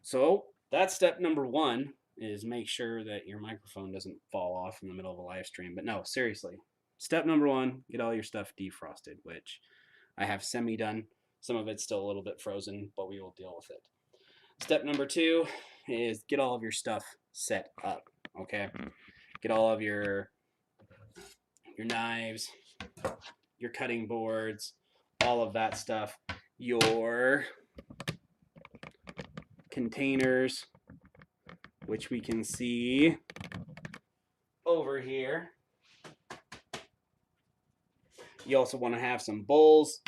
So that's step number one, is make sure that your microphone doesn't fall off in the middle of a live stream. But no, seriously. Step number one, get all your stuff defrosted, which I have semi done. Some of it's still a little bit frozen, but we will deal with it. Step number two is get all of your stuff set up. Okay? Get all of your knives, your cutting boards, all of that stuff, your containers, which we can see over here. You also want to have some bowls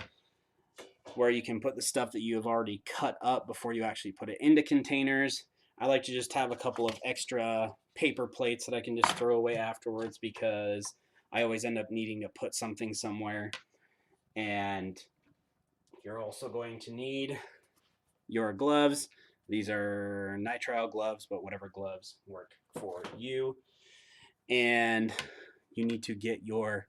where you can put the stuff that you have already cut up before you actually put it into containers. I like to just have a couple of extra paper plates that I can just throw away afterwards, because I always end up needing to put something somewhere. And you're also going to need your gloves. These are nitrile gloves, but whatever gloves work for you. And you need to get your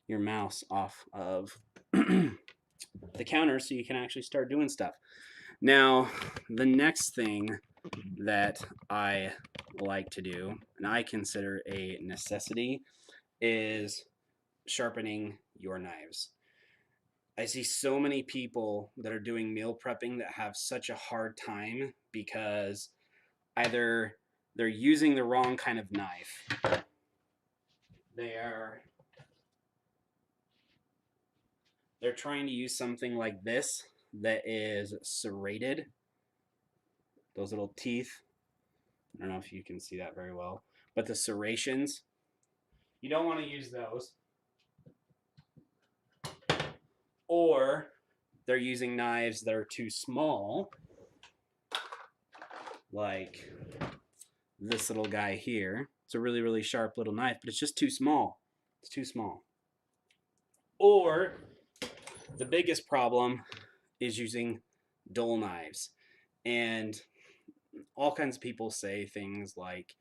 mouse off of the counter so you can actually start doing stuff. Now, the next thing that I like to do, and I consider a necessity, is sharpening your knives. I see so many people that are doing meal prepping that have such a hard time because either they're using the wrong kind of knife, they're trying to use something like this that is serrated. Those little teeth. I don't know if you can see that very well, but the serrations, you don't want to use those. Or they're using knives that are too small, like this little guy here. It's a really, really sharp little knife, but it's just too small. It's too small. Or the biggest problem is using dull knives. And all kinds of people say things like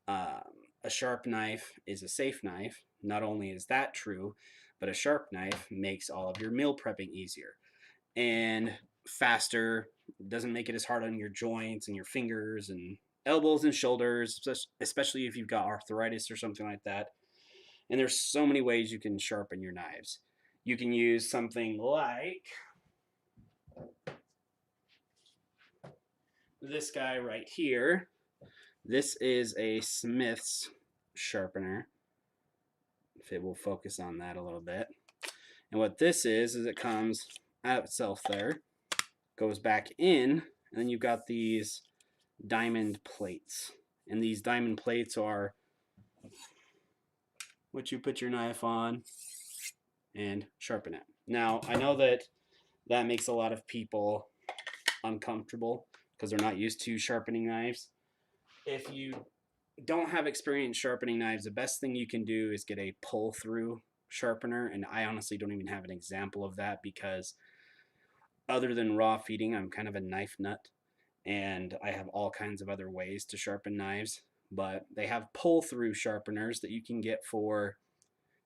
a sharp knife is a safe knife. Not only is that true, but a sharp knife makes all of your meal prepping easier and faster. Doesn't make it as hard on your joints and your fingers and elbows and shoulders, especially if you've got arthritis or something like that. And there's so many ways you can sharpen your knives. You can use something like this guy right here. This is a Smith's sharpener, if it will focus on that a little bit. And what this is it comes out itself there, goes back in, and then you've got these diamond plates. And these diamond plates are what you put your knife on and sharpen it. Now, I know that that makes a lot of people uncomfortable because they're not used to sharpening knives. If you don't have experience sharpening knives, the best thing you can do is get a pull-through sharpener. And I honestly don't even have an example of that because other than raw feeding, I'm kind of a knife nut. And I have all kinds of other ways to sharpen knives. But they have pull-through sharpeners that you can get for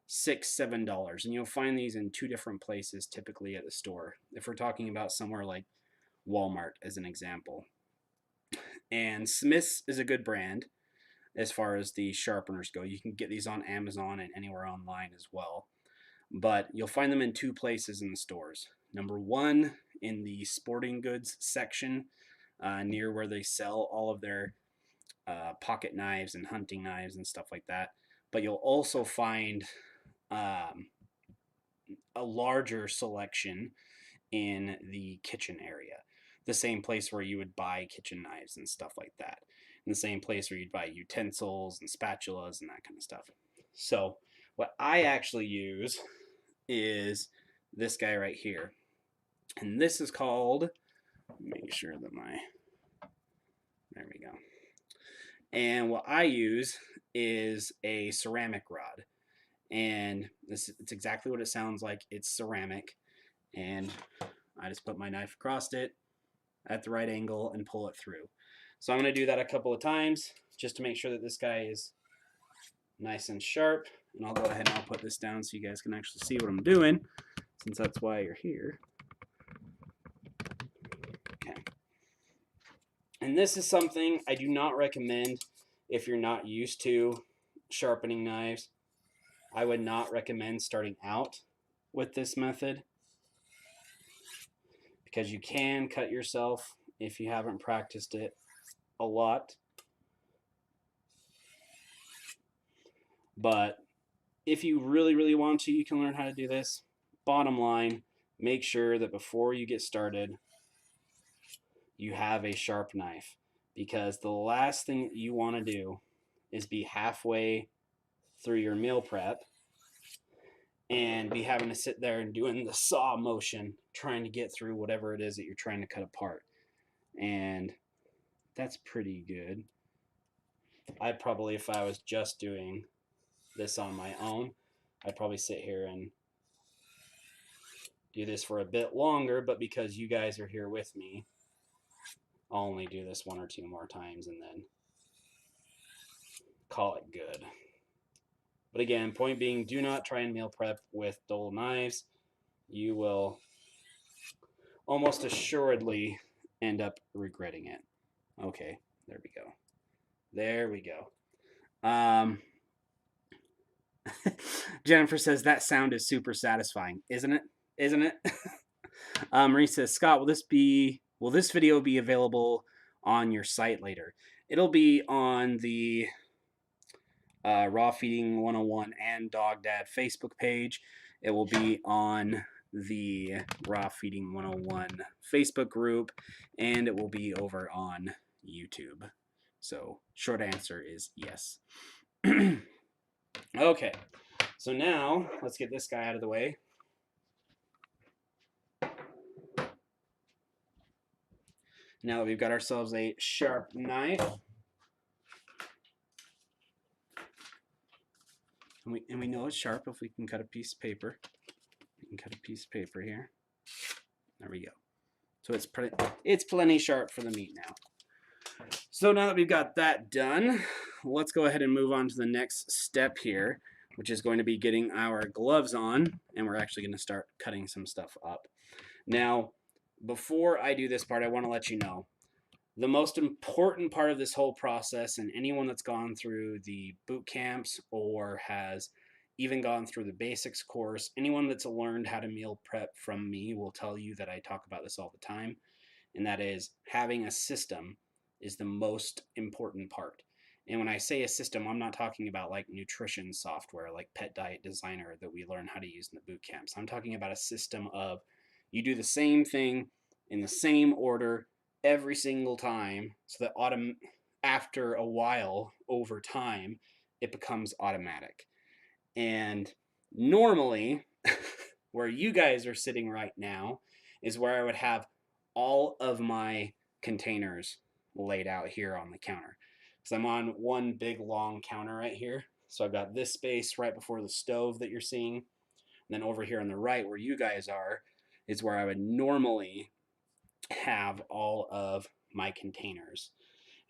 $6-7, and you'll find these in two different places typically at the store. If we're talking about somewhere like Walmart as an example. And Smith's is a good brand as far as the sharpeners go. You can get these on Amazon and anywhere online as well. But you'll find them in two places in the stores. Number one, in the sporting goods section, near where they sell all of their pocket knives and hunting knives and stuff like that. But you'll also find a larger selection in the kitchen area. The same place where you would buy kitchen knives and stuff like that. In the same place where you'd buy utensils and spatulas and that kind of stuff. So what I actually use is this guy right here. And this is called, make sure that there we go. And what I use is a ceramic rod. And it's exactly what it sounds like. It's ceramic. And I just put my knife across it at the right angle and pull it through. So I'm going to do that a couple of times just to make sure that this guy is nice and sharp. And I'll go ahead and I'll put this down so you guys can actually see what I'm doing, since that's why you're here. Okay. And this is something I do not recommend if you're not used to sharpening knives. I would not recommend starting out with this method because you can cut yourself if you haven't practiced it a lot. But if you really, really want to, you can learn how to do this. Bottom line, make sure that before you get started, you have a sharp knife, because the last thing that you want to do is be halfway through your meal prep and be having to sit there and doing the saw motion trying to get through whatever it is that you're trying to cut apart. And that's pretty good. I probably, if I was just doing this on my own, I'd probably sit here and do this for a bit longer, but because you guys are here with me, I'll only do this 1 or 2 more times and then call it good. But again, point being, do not try and meal prep with dull knives. You will almost assuredly end up regretting it. Okay, there we go. There we go. Jennifer says that sound is super satisfying, isn't it? Isn't it? Marie says, Scott, will this video be available on your site later? It'll be on the Raw Feeding 101 and Dog Dad Facebook page. It will be on the Raw Feeding 101 Facebook group, and it will be over on YouTube. So short answer is yes. Okay, so now let's get this guy out of the way. Now that we've got ourselves a sharp knife, and we know it's sharp if we can cut a piece of paper. We can cut a piece of paper here. There we go. So it's plenty sharp for the meat now. So now that we've got that done, let's go ahead and move on to the next step here, which is going to be getting our gloves on, and we're actually going to start cutting some stuff up. Now, before I do this part, I want to let you know, the most important part of this whole process, and anyone that's gone through the boot camps or has even gone through the basics course, anyone that's learned how to meal prep from me will tell you that I talk about this all the time, and that is having a system is the most important part. And when I say a system, I'm not talking about like nutrition software like Pet Diet Designer that we learn how to use in the boot camps. I'm talking about a system of you do the same thing in the same order every single time, so that after a while, over time, it becomes automatic. And normally, where you guys are sitting right now is where I would have all of my containers laid out here on the counter. Because I'm on one big long counter right here. So I've got this space right before the stove that you're seeing. And then over here on the right where you guys are is where I would normally have all of my containers.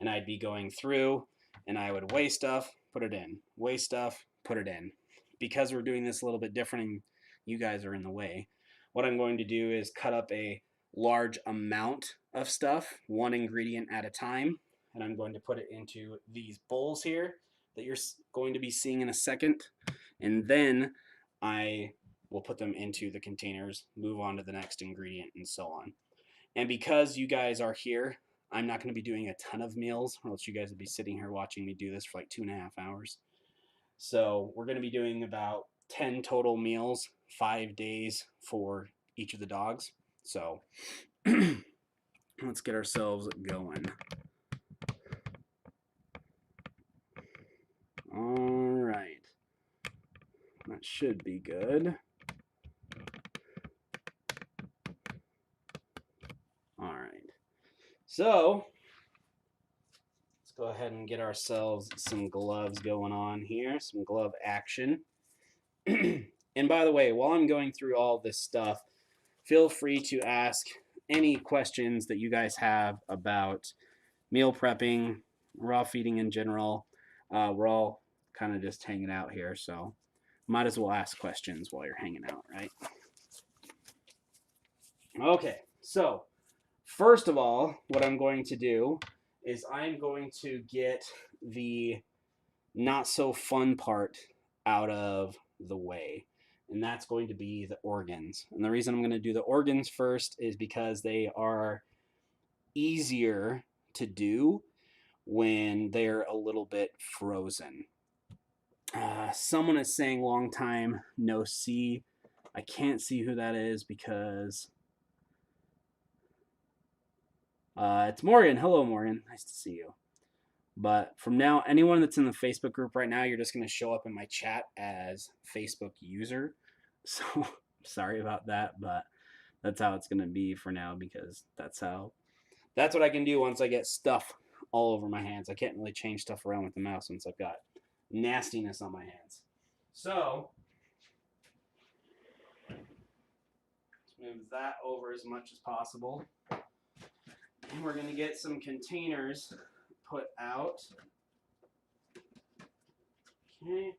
And I'd be going through and I would weigh stuff, put it in, weigh stuff, put it in. Because we're doing this a little bit different and you guys are in the way, what I'm going to do is cut up a large amount of stuff, one ingredient at a time, and I'm going to put it into these bowls here that you're going to be seeing in a second, and then I will put them into the containers, move on to the next ingredient, and so on. And because you guys are here, I'm not going to be doing a ton of meals, or else you guys would be sitting here watching me do this for like 2.5 hours. So we're going to be doing about 10 total meals, 5 days for each of the dogs. So let's get ourselves going. All right. That should be good. All right. So let's go ahead and get ourselves some gloves going on here, some glove action. And by the way, while I'm going through all this stuff, feel free to ask any questions that you guys have about meal prepping, raw feeding in general. We're all kind of just hanging out here, so might as well ask questions while you're hanging out, right? Okay, so first of all, what I'm going to do is I'm going to get the not so fun part out of the way. And that's going to be the organs. And the reason I'm going to do the organs first is because they are easier to do when they're a little bit frozen. Someone is saying long time no see. I can't see who that is because it's Morgan. Hello, Morgan. Nice to see you. But from now, anyone that's in the Facebook group right now, you're just going to show up in my chat as Facebook user. So sorry about that, but that's how it's going to be for now because that's what I can do once I get stuff all over my hands. I can't really change stuff around with the mouse once I've got nastiness on my hands. So let's move that over as much as possible. And we're going to get some containers put out. Okay.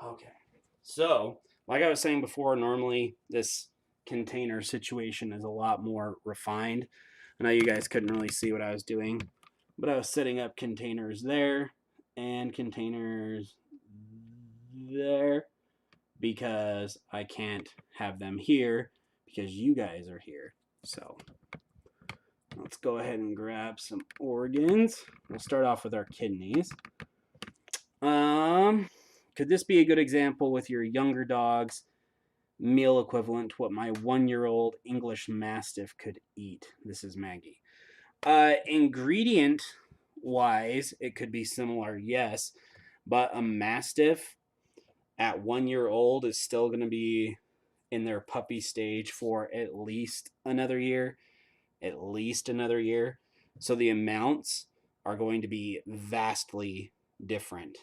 Okay, so like I was saying before, normally this container situation is a lot more refined. I know you guys couldn't really see what I was doing, but I was setting up containers there and containers there because I can't have them here because you guys are here. So let's go ahead and grab some organs. We'll start off with our kidneys. Could this be a good example with your younger dogs? Meal equivalent to what my 1-year-old English Mastiff could eat. This is Maggie. Ingredient wise, it could be similar, yes, but a Mastiff at 1 year old is still going to be in their puppy stage for at least another year. So the amounts are going to be vastly different.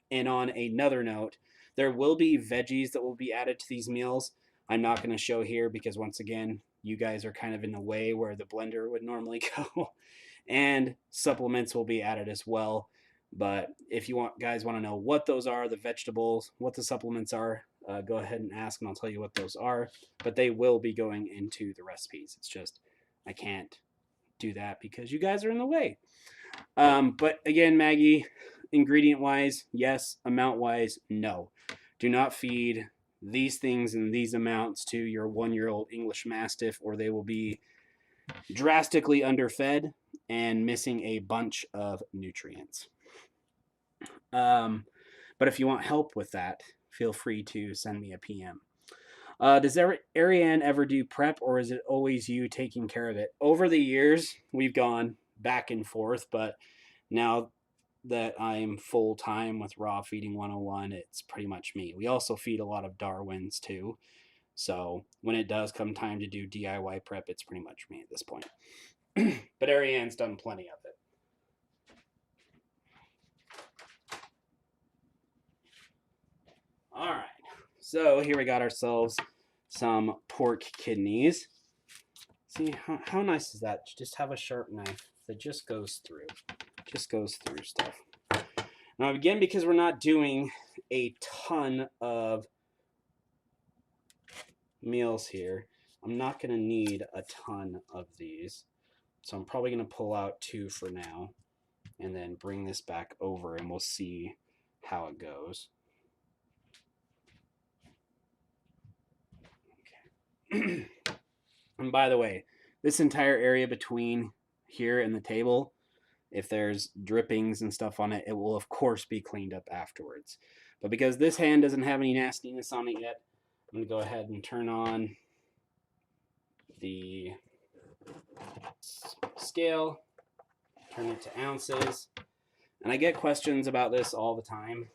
And on another note, there will be veggies that will be added to these meals. I'm not going to show here because once again, you guys are kind of in the way where the blender would normally go. And supplements will be added as well. But if you guys want to know what those are, the vegetables, what the supplements are, go ahead and ask and I'll tell you what those are. But they will be going into the recipes. It's just I can't do that because you guys are in the way. But again, Maggie, ingredient wise, yes. Amount wise, no. Do not feed these things in these amounts to your 1-year-old English Mastiff or they will be drastically underfed and missing a bunch of nutrients. But if you want help with that, feel free to send me a PM. Does Ariane ever do prep or is it always you taking care of it? Over the years, we've gone back and forth, but now that I'm full-time with Raw Feeding 101, it's pretty much me. We also feed a lot of Darwins too. So when it does come time to do DIY prep, it's pretty much me at this point. But Ariane's done plenty of it. All right, so here we got ourselves some pork kidneys. See, how nice is that? Just have a sharp knife that just goes through stuff. Now again, because we're not doing a ton of meals here, I'm not going to need a ton of these. So I'm probably going to pull out 2 for now and then bring this back over and we'll see how it goes. Okay. And by the way, this entire area between here and the table, if there's drippings and stuff on it, it will of course be cleaned up afterwards. But because this hand doesn't have any nastiness on it yet, I'm going to go ahead and turn on the scale, turn it to ounces. And I get questions about this all the time,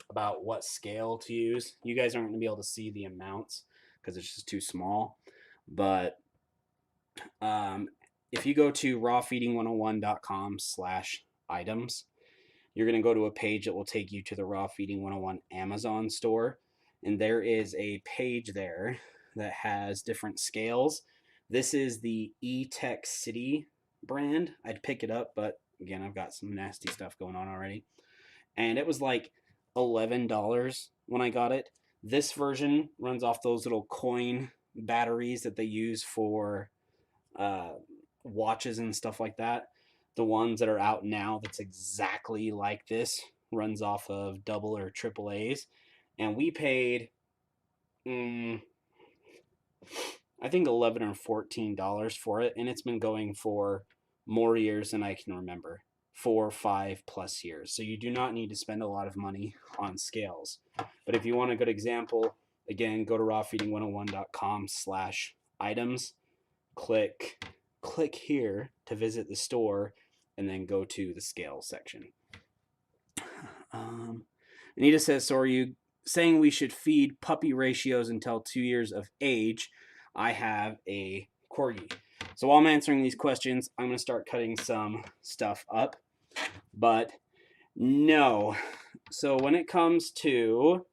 about what scale to use. You guys aren't going to be able to see the amounts because it's just too small. But if you go to rawfeeding101.com/items, you're going to go to a page that will take you to the Raw Feeding 101 Amazon store. And there is a page there that has different scales. This is the E-Tech City brand. I'd pick it up, but again, I've got some nasty stuff going on already. And it was like $11 when I got it. This version runs off those little coin batteries that they use for watches and stuff like that. The ones that are out now that's exactly like this runs off of double or triple A's. And we paid, I think $11 or $14 for it. And it's been going for more years than I can remember. 4 or 5+ years. So you do not need to spend a lot of money on scales. But if you want a good example, again, go to rawfeeding101.com/items. Click here to visit the store, and then go to the scale section. Anita says, so are you saying we should feed puppy ratios until 2 years of age? I have a corgi. So while I'm answering these questions, I'm going to start cutting some stuff up. But no. So when it comes to,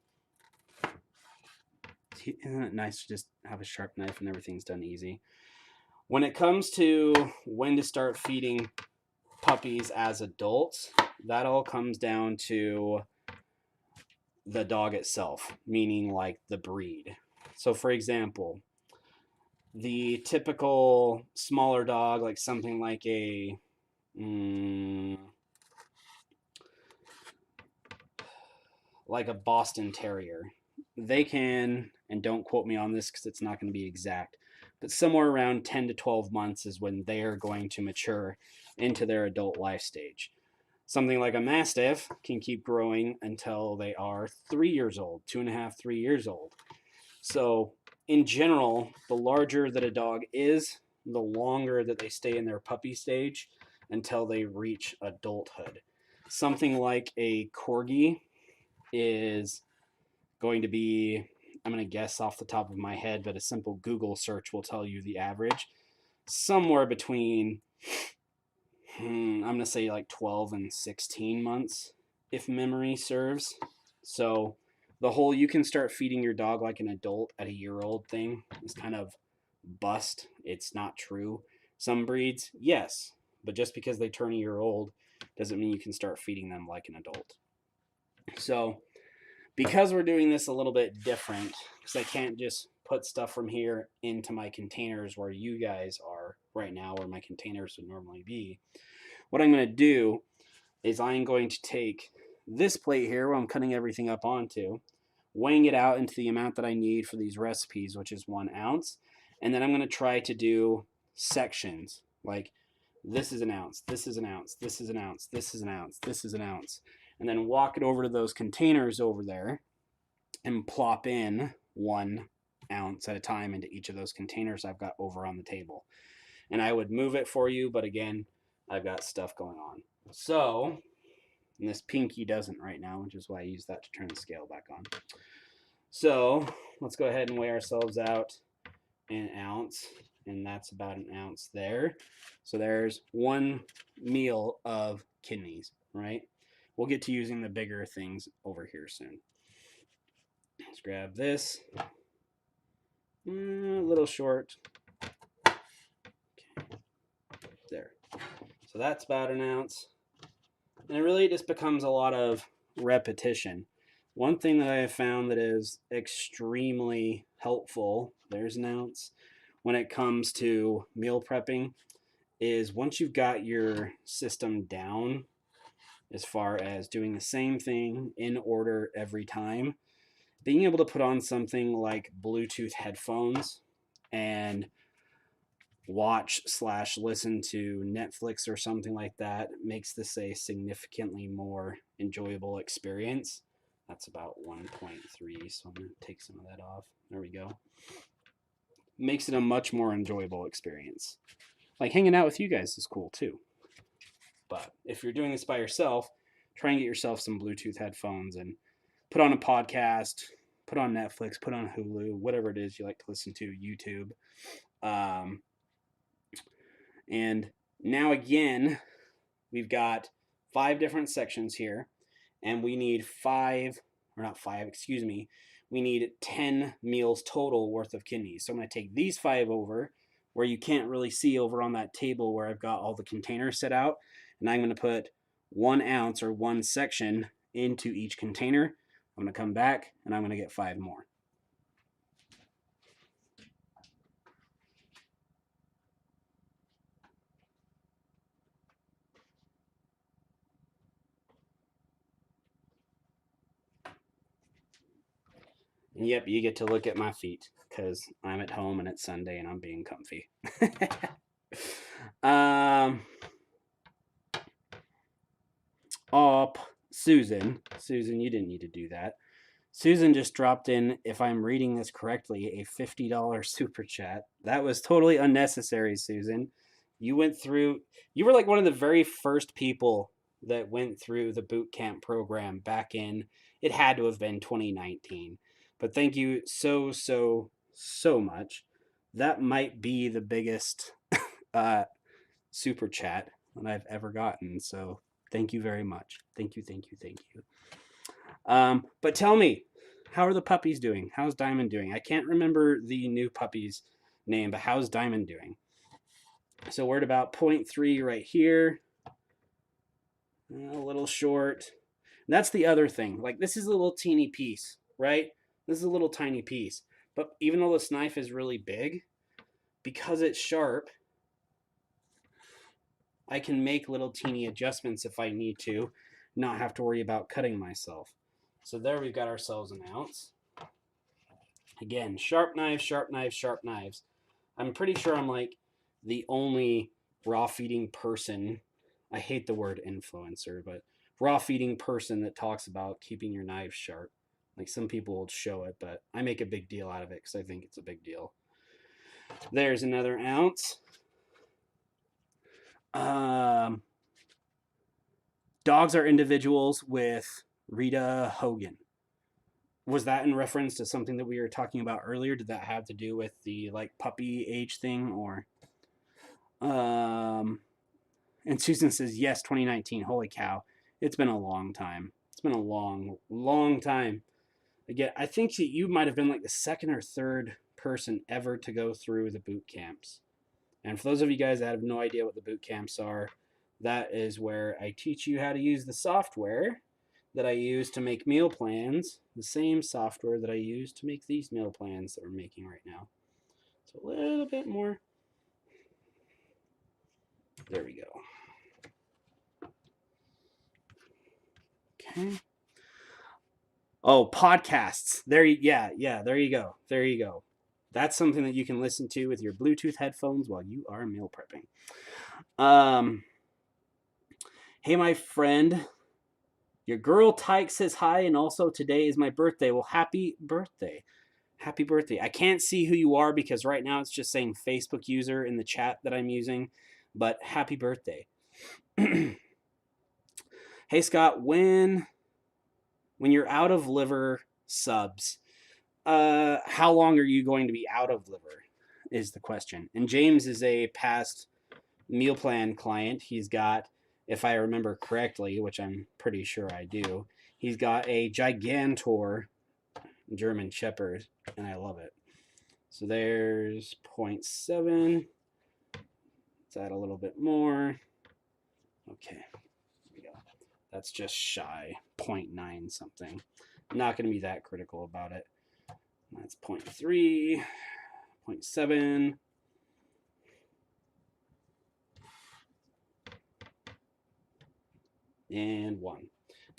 isn't it nice to just have a sharp knife and everything's done easy? When it comes to when to start feeding puppies as adults, that all comes down to the dog itself, meaning like the breed. So for example, the typical smaller dog, like something like a Boston Terrier, they can, and don't quote me on this because it's not going to be exact, but somewhere around 10 to 12 months is when they are going to mature into their adult life stage. Something like a Mastiff can keep growing until they are 3 years old, 2.5, 3 years old. So in general, the larger that a dog is, the longer that they stay in their puppy stage until they reach adulthood. Something like a Corgi is going to be, I'm going to guess off the top of my head, but a simple Google search will tell you the average. Somewhere between, I'm going to say like 12 and 16 months, if memory serves. So the whole you can start feeding your dog like an adult at a year-old thing is kind of bust. It's not true. Some breeds, yes, but just because they turn a year old doesn't mean you can start feeding them like an adult. So because we're doing this a little bit different, because I can't just put stuff from here into my containers where you guys are right now, where my containers would normally be, what I'm going to do is I'm going to take this plate here where I'm cutting everything up onto, weighing it out into the amount that I need for these recipes, which is 1 ounce, and then I'm going to try to do sections, like this is an ounce, this is an ounce, this is an ounce, this is an ounce, this is an ounce, and then walk it over to those containers over there and plop in 1 ounce at a time into each of those containers I've got over on the table. And I would move it for you, but again, I've got stuff going on. So, and this pinky doesn't right now, which is why I use that to turn the scale back on. So let's go ahead and weigh ourselves out in ounce, and that's about 1 ounce there. So there's 1 meal of kidneys, right? We'll get to using the bigger things over here soon. Let's grab this. A little short. Okay. There. So that's about 1 ounce. And it really just becomes a lot of repetition. One thing that I have found that is extremely helpful, there's 1 ounce, when it comes to meal prepping, is once you've got your system down, as far as doing the same thing in order every time, being able to put on something like Bluetooth headphones and watch/listen to Netflix or something like that makes this a significantly more enjoyable experience. That's about 1.3, so I'm going to take some of that off. There we go. Makes it a much more enjoyable experience. Like hanging out with you guys is cool too. But if you're doing this by yourself, try and get yourself some Bluetooth headphones and put on a podcast, put on Netflix, put on Hulu, whatever it is you like to listen to, YouTube. And now again, we've got 5 different sections here, and we need 5, or not 5, excuse me, we need 10 meals total worth of kidneys. So I'm going to take these 5 over, where you can't really see over on that table where I've got all the containers set out, and I'm going to put 1 ounce or 1 section into each container. I'm going to come back, and I'm going to get 5 more. And yep, you get to look at my feet because I'm at home and it's Sunday and I'm being comfy. Susan, you didn't need to do that. Susan just dropped in, if I'm reading this correctly, a $50 super chat. That was totally unnecessary, Susan. You went through, you were like one of the very first people that went through the boot camp program back in, it had to have been 2019. But thank you so much. That might be the biggest super chat that I've ever gotten. So thank you very much. Thank you. But tell me, how are the puppies doing? How's Diamond doing? I can't remember the new puppy's name, but how's Diamond doing? So we're at about 0.3 right here. A little short. And that's the other thing. Like, this is a little teeny piece, right? This is a little tiny piece. But even though this knife is really big, because it's sharp, I can make little teeny adjustments if I need to, not have to worry about cutting myself. So there we've got ourselves an ounce. Again, sharp knives, sharp knives, sharp knives. I'm pretty sure I'm like the only raw feeding person, I hate the word influencer, but raw feeding person that talks about keeping your knives sharp. Like, some people will show it, but I make a big deal out of it because I think it's a big deal. There's another ounce. Dogs are individuals with Rita Hogan. Was that in reference to something that we were talking about earlier? Did that have to do with the like puppy age thing, or? And Susan says, yes, 2019. Holy cow. It's been a long time. It's been a long time. Again, I think that you might have been like the 2nd or 3rd person ever to go through the boot camps. And for those of you guys that have no idea what the boot camps are, that is where I teach you how to use the software that I use to make meal plans, the same software that I use to make these meal plans that we're making right now. So a little bit more. There we go. Okay. Oh, podcasts. There you go. There you go. That's something that you can listen to with your Bluetooth headphones while you are meal prepping. Hey, my friend, your girl Tyke says hi, and also today is my birthday. Well, happy birthday. Happy birthday. I can't see who you are because right now it's just saying Facebook user in the chat that I'm using, but happy birthday. Hey, Scott, when you're out of liver subs, how long are you going to be out of liver is the question. And James is a past meal plan client. He's got, if I remember correctly, which I'm pretty sure I do, he's got a Gigantor German Shepherd, and I love it. So there's 0.7. Let's add a little bit more. Okay, there we go. That's just shy, 0.9 something. I'm not going to be that critical about it. That's 0.3, 0.7. And 1.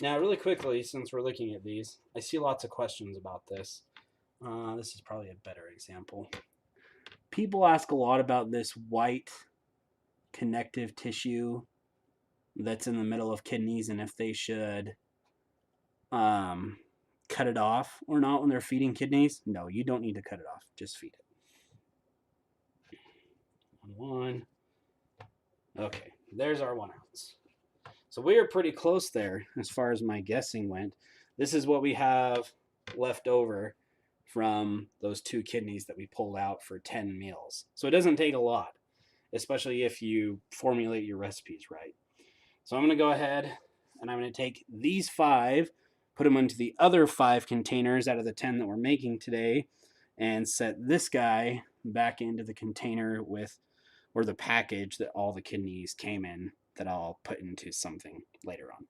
Now, really quickly, since we're looking at these, I see lots of questions about this. This is probably a better example. People ask a lot about this white connective tissue that's in the middle of kidneys and if they should cut it off or not when they're feeding kidneys. No, you don't need to cut it off. Just feed it. 1. Okay, there's our 1 ounce. So we are pretty close there as far as my guessing went. This is what we have left over. from those 2 kidneys that we pulled out for 10 meals. So it doesn't take a lot, especially if you formulate your recipes right. So I'm going to go ahead and I'm going to take these 5, put them into the other 5 containers out of the 10 that we're making today, and set this guy back into the container with, or the package that all the kidneys came in, that I'll put into something later on.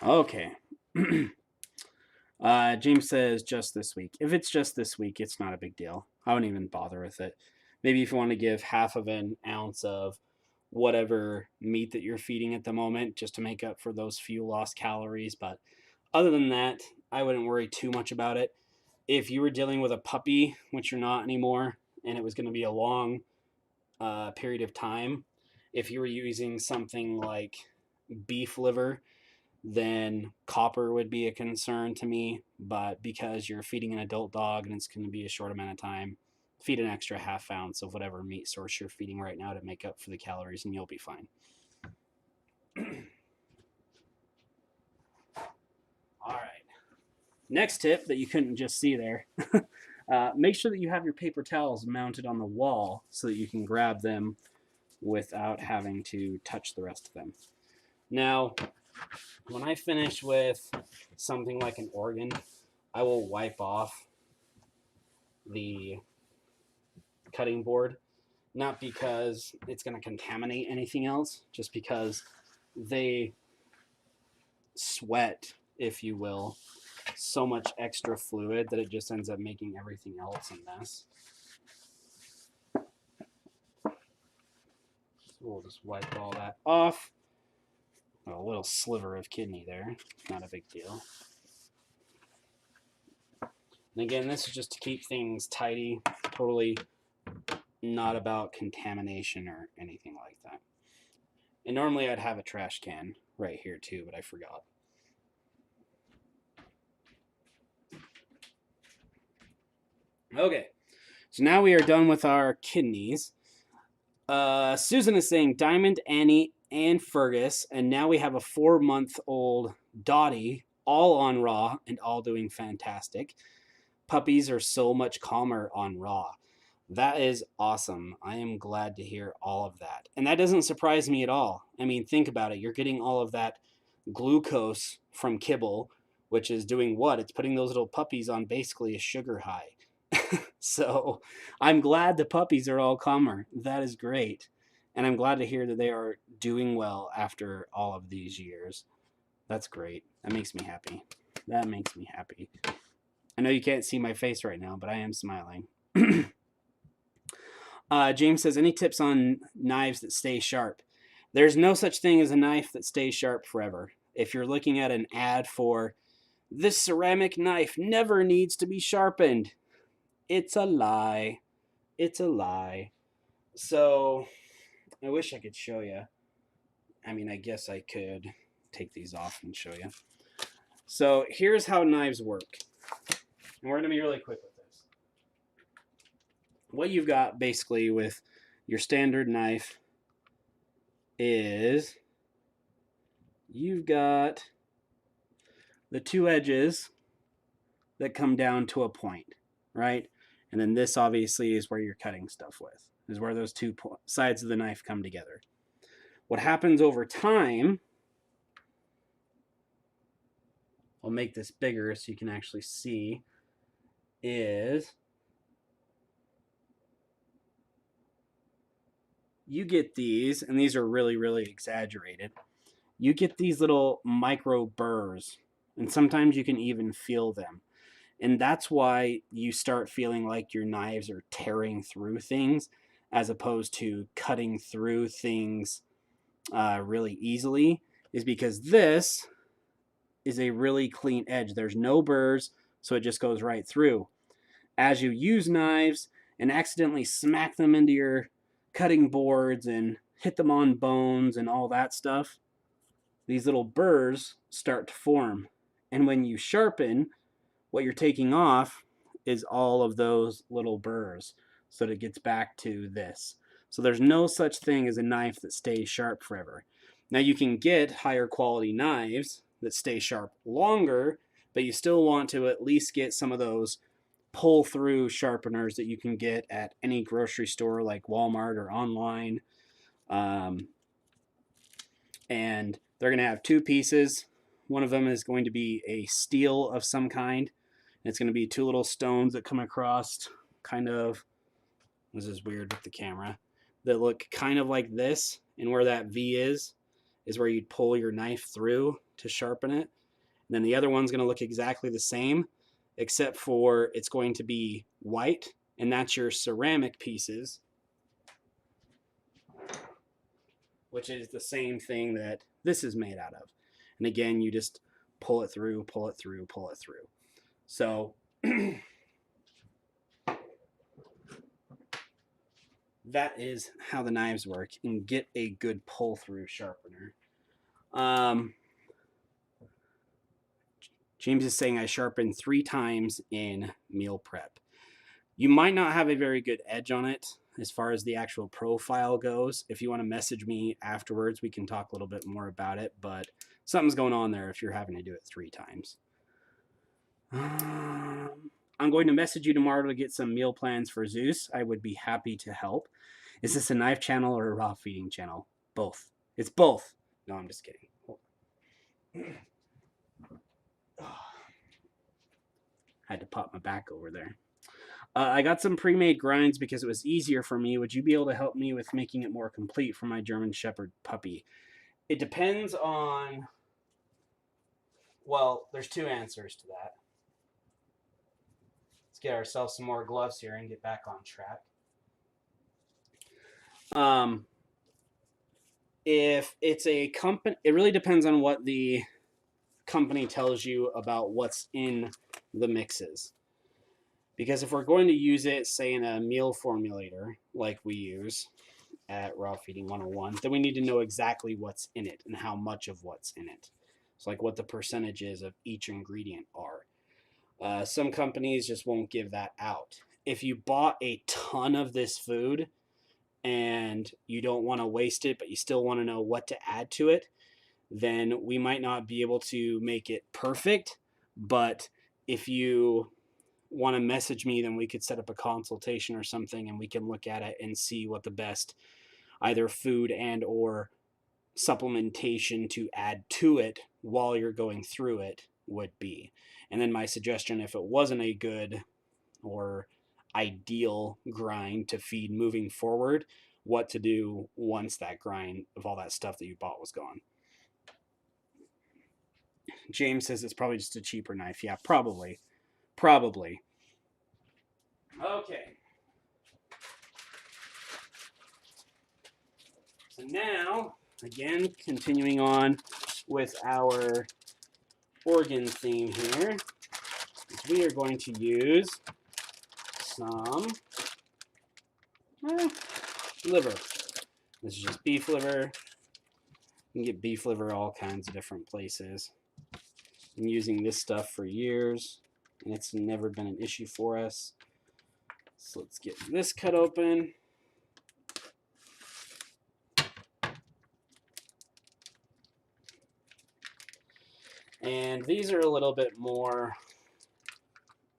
Okay. James says just this week. If it's just this week, it's not a big deal. I wouldn't even bother with it. Maybe if you want to give half of an ounce of whatever meat that you're feeding at the moment, just to make up for those few lost calories. But other than that, I wouldn't worry too much about it. If you were dealing with a puppy, which you're not anymore, and it was going to be a long period of time, if you were using something like beef liver, then copper would be a concern to me. But because you're feeding an adult dog and it's going to be a short amount of time, feed an extra half ounce of whatever meat source you're feeding right now to make up for the calories, and you'll be fine. All right. Next tip that you couldn't just see there. Make sure that you have your paper towels mounted on the wall so that you can grab them without having to touch the rest of them. Now, when I finish with something like an organ, I will wipe off the cutting board, not because it's going to contaminate anything else, just because they sweat, if you will, so much extra fluid that it just ends up making everything else a mess. So we'll just wipe all that off. A little sliver of kidney there, not a big deal. And again, this is just to keep things tidy, totally not about contamination or anything like that. And normally I'd have a trash can right here too, but I forgot. Okay, so now we are done with our kidneys. Susan is saying Diamond, Annie, and Fergus, and now we have a 4-month-old Dottie, all on raw and all doing fantastic. Puppies are so much calmer on raw. That is awesome. I am glad to hear all of that. And that doesn't surprise me at all. I mean, think about it. You're getting all of that glucose from kibble, which is doing what? It's putting those little puppies on basically a sugar high. So I'm glad the puppies are all calmer. That is great. And I'm glad to hear that they are doing well after all of these years. That's great. That makes me happy. That makes me happy. I know you can't see my face right now, but I am smiling. James says, any tips on knives that stay sharp? There's no such thing as a knife that stays sharp forever. If you're looking at an ad for, this ceramic knife never needs to be sharpened, it's a lie. It's a lie. So, I wish I could show you. I mean, I guess I could take these off and show you. So, here's how knives work. And we're going to be really quick with this. What you've got basically with your standard knife is you've got the 2 edges that come down to a point, right? And then this obviously is where you're cutting stuff with, is where those 2 sides of the knife come together. What happens over time, I'll make this bigger so you can actually see, is you get these, and these are really, really exaggerated. You get these little micro burrs, and sometimes you can even feel them. And that's why you start feeling like your knives are tearing through things as opposed to cutting through things really easily, is because this is a really clean edge. There's no burrs, so it just goes right through. As you use knives and accidentally smack them into your cutting boards and hit them on bones and all that stuff, these little burrs start to form. And when you sharpen, what you're taking off is all of those little burrs, so that it gets back to this. So there's no such thing as a knife that stays sharp forever. Now you can get higher quality knives that stay sharp longer, but you still want to at least get some of those pull-through sharpeners that you can get at any grocery store like Walmart or online. And they're going to have two pieces. One of them is going to be a steel of some kind. And it's going to be two little stones that come across kind of, this is weird with the camera, that look kind of like this. And where that V is where you'd pull your knife through to sharpen it. And then the other one's going to look exactly the same, except for it's going to be white, and that's your ceramic pieces, which is the same thing that this is made out of. And again, you just pull it through, pull it through, pull it through. So that is how the knives work, and get a good pull-through sharpener. James is saying I sharpen 3 times in meal prep. You might not have a very good edge on it as far as the actual profile goes. If you want to message me afterwards, we can talk a little bit more about it, but something's going on there if you're having to do it 3 times. I'm going to message you tomorrow to get some meal plans for Zeus. I would be happy to help. Is this a knife channel or a raw feeding channel? Both. It's both. No, I'm just kidding. Had to pop my back over there. I got some pre-made grinds because it was easier for me. Would you be able to help me with making it more complete for my German Shepherd puppy? It depends on... Well, there's 2 answers to that. Let's get ourselves some more gloves here and get back on track. If it's a company, it really depends on what the company tells you about what's in the mixes. Because if we're going to use it, say, in a meal formulator like we use at Raw Feeding 101, then we need to know exactly what's in it and how much of what's in it. So like what the percentages of each ingredient are. Some companies just won't give that out. If you bought a ton of this food and you don't want to waste it, but you still want to know what to add to it, then we might not be able to make it perfect. But if you want to message me, then we could set up a consultation or something, and we can look at it and see what the best either food and or supplementation to add to it while you're going through it would be. And then my suggestion, if it wasn't a good or ideal grind to feed moving forward, what to do once that grind of all that stuff that you bought was gone. James says it's probably just a cheaper knife. Yeah, probably. Probably. Okay. So now, again, continuing on with our organ theme here, we are going to use some liver. This is just beef liver. You can get beef liver all kinds of different places. Been using this stuff for years, and it's never been an issue for us. So let's get this cut open. And these are a little bit more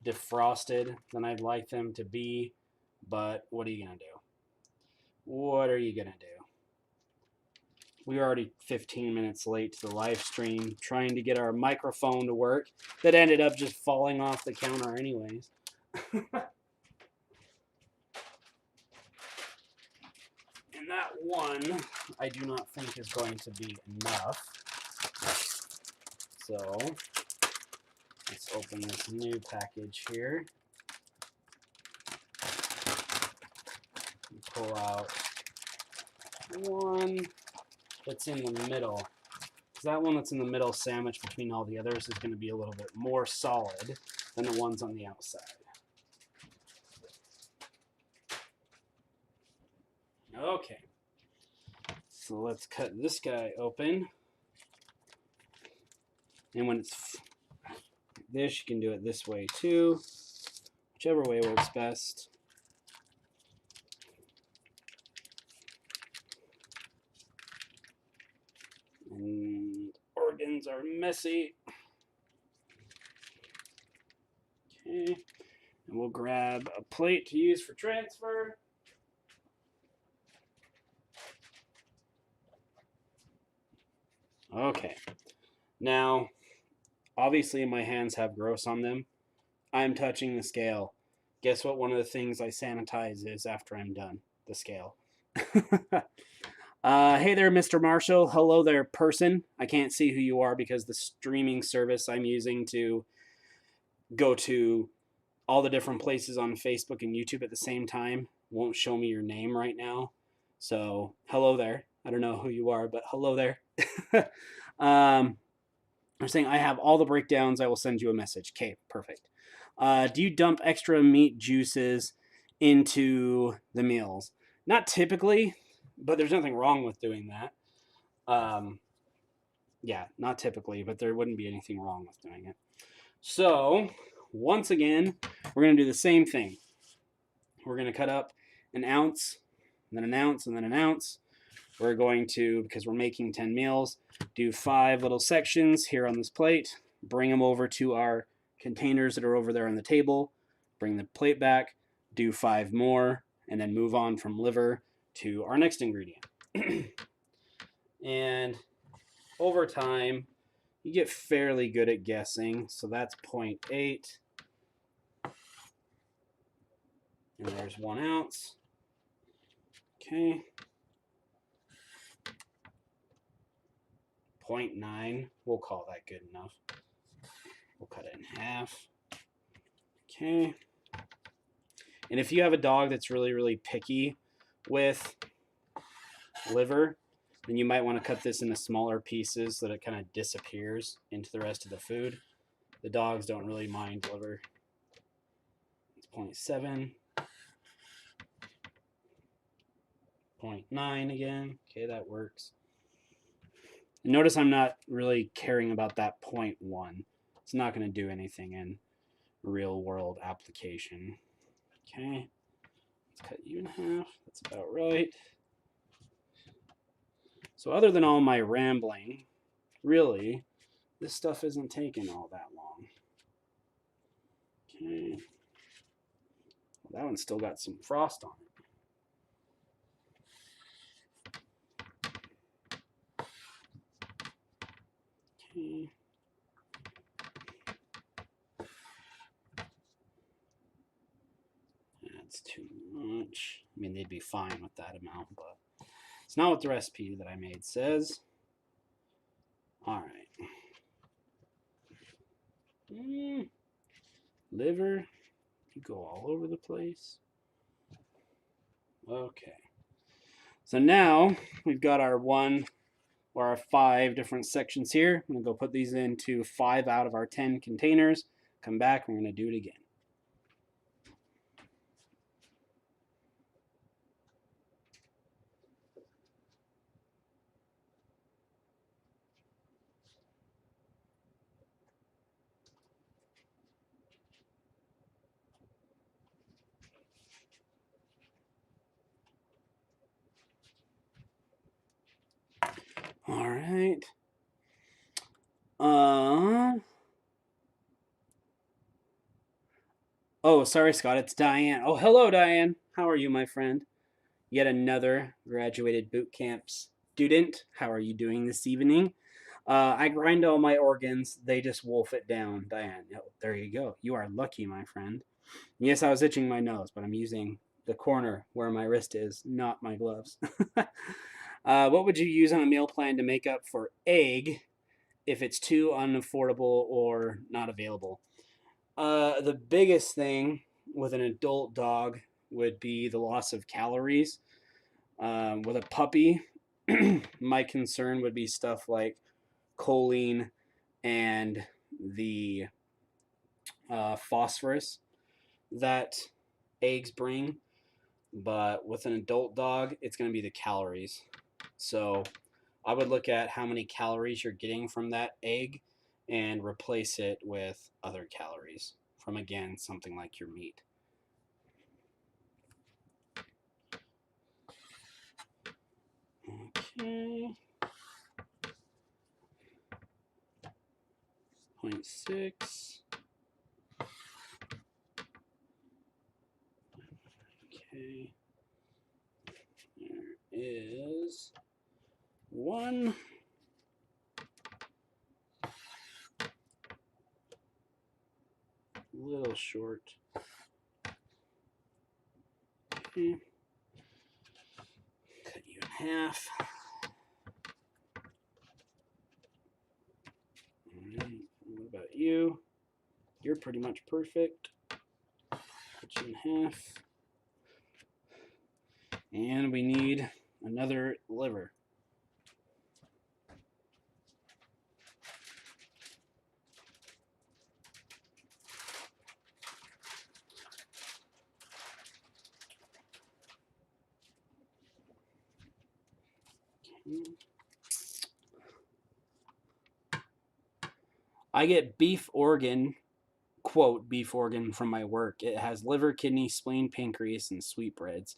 defrosted than I'd like them to be, but what are you going to do? What are you going to do? We're already 15 minutes late to the live stream, trying to get our microphone to work. That ended up just falling off the counter anyways. And that one, I do not think is going to be enough. So, let's open this new package here. Pull out one that's in the middle. that one that's in the middle sandwiched between all the others is going to be a little bit more solid than the ones on the outside. Okay, so let's cut this guy open. And when it's this, you can do it this way too, whichever way works best. And organs are messy. Okay, and we'll grab a plate to use for transfer. Okay, now obviously my hands have gross on them. I'm touching the scale. Guess what one of the things I sanitize is after I'm done? The scale. Hey there, Mr. Marshall. Hello there, person. I can't see who you are because the streaming service I'm using to go to all the different places on Facebook and YouTube at the same time won't show me your name right now. So, hello there. I don't know who you are, but hello there. I'm saying I have all the breakdowns. I will send you a message. Okay, perfect. Do you dump extra meat juices into the meals? Not typically, but there's nothing wrong with doing that. Yeah, not typically, but there wouldn't be anything wrong with doing it. So, once again, we're going to do the same thing. We're going to cut up an ounce, and then an ounce, and then an ounce. We're going to, because we're making 10 meals, do 5 little sections here on this plate, bring them over to our containers that are over there on the table, bring the plate back, do 5 more, and then move on from liver to our next ingredient. And over time, you get fairly good at guessing. So that's 0.8. And there's 1 ounce. Okay. 0.9. We'll call that good enough. We'll cut it in half. Okay. And if you have a dog that's really, really picky with liver, then you might want to cut this into smaller pieces so that it kind of disappears into the rest of the food. The dogs don't really mind liver. It's 0.7. 0.9 again. Okay, that works. And notice I'm not really caring about that 0.1. It's not going to do anything in real world application. Okay, let's cut you in half. That's about right. So other than all my rambling, really, this stuff isn't taking all that long. Okay. Well, that one's still got some frost on it. Okay. That's too much. I mean, they'd be fine with that amount, but it's not what the recipe that I made says. All right. Liver, you go all over the place. Okay. So now we've got our 1 or our 5 different sections here. I'm going to go put these into 5 out of our 10 containers. Come back, and we're going to do it again. All right. Oh, sorry, Scott. It's Diane. Oh, hello, Diane. How are you, my friend? Yet another graduated boot camp student. How are you doing this evening? I grind all my organs. They just wolf it down, Diane. Oh, there you go. You are lucky, my friend. Yes, I was itching my nose, but I'm using the corner where my wrist is, not my gloves. What would you use on a meal plan to make up for egg if it's too unaffordable or not available? The biggest thing with an adult dog would be the loss of calories. With a puppy, my concern would be stuff like choline and the phosphorus that eggs bring. But with an adult dog, it's going to be the calories. So I would look at how many calories you're getting from that egg and replace it with other calories from, again, something like your meat. Okay. 0.6. Okay. There is 1. Little short. Okay. Cut you in half. Alright, what about you? You're pretty much perfect. Cut you in half. And we need another liver. I get beef organ, quote, beef organ from my work. It has liver, kidney, spleen, pancreas, and sweetbreads.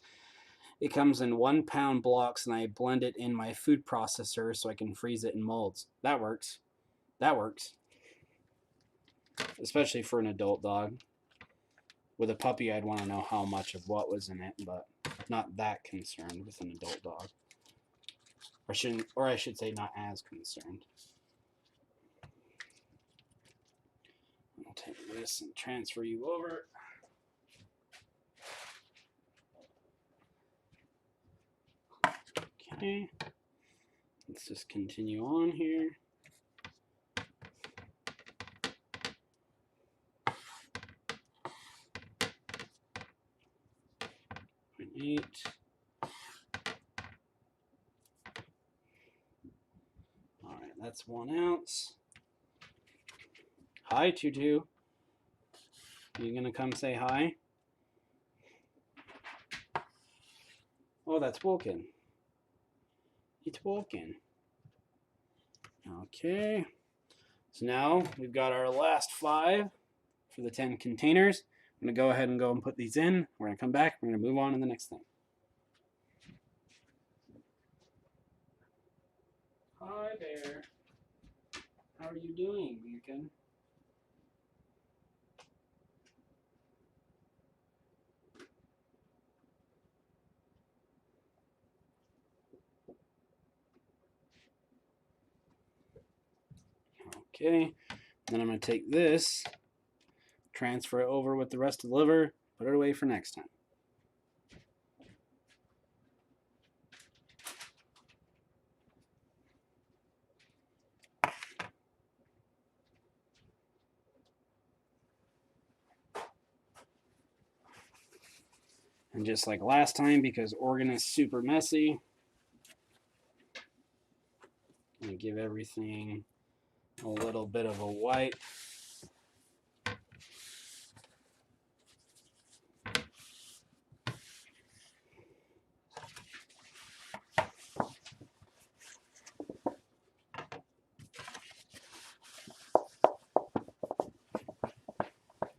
It comes in 1-pound blocks, and I blend it in my food processor so I can freeze it in molds. That works. That works. Especially for an adult dog. With a puppy, I'd want to know how much of what was in it, but not that concerned with an adult dog. Or I should say not as concerned. I'll take this and transfer you over. Okay. Let's just continue on here. 0.8. All right, that's 1 ounce. Hi, Tutu. You gonna come say hi? Oh, that's Woken. It's Woken. Okay. So now we've got our last 5 for the 10 containers. I'm going to go ahead and put these in. We're going to come back. We're going to move on to the next thing. Hi there. How are you doing, Beacon? Okay. Then I'm going to take this, transfer it over with the rest of the liver, put it away for next time. And just like last time, because organ is super messy, I'm going to give everything a little bit of a wipe.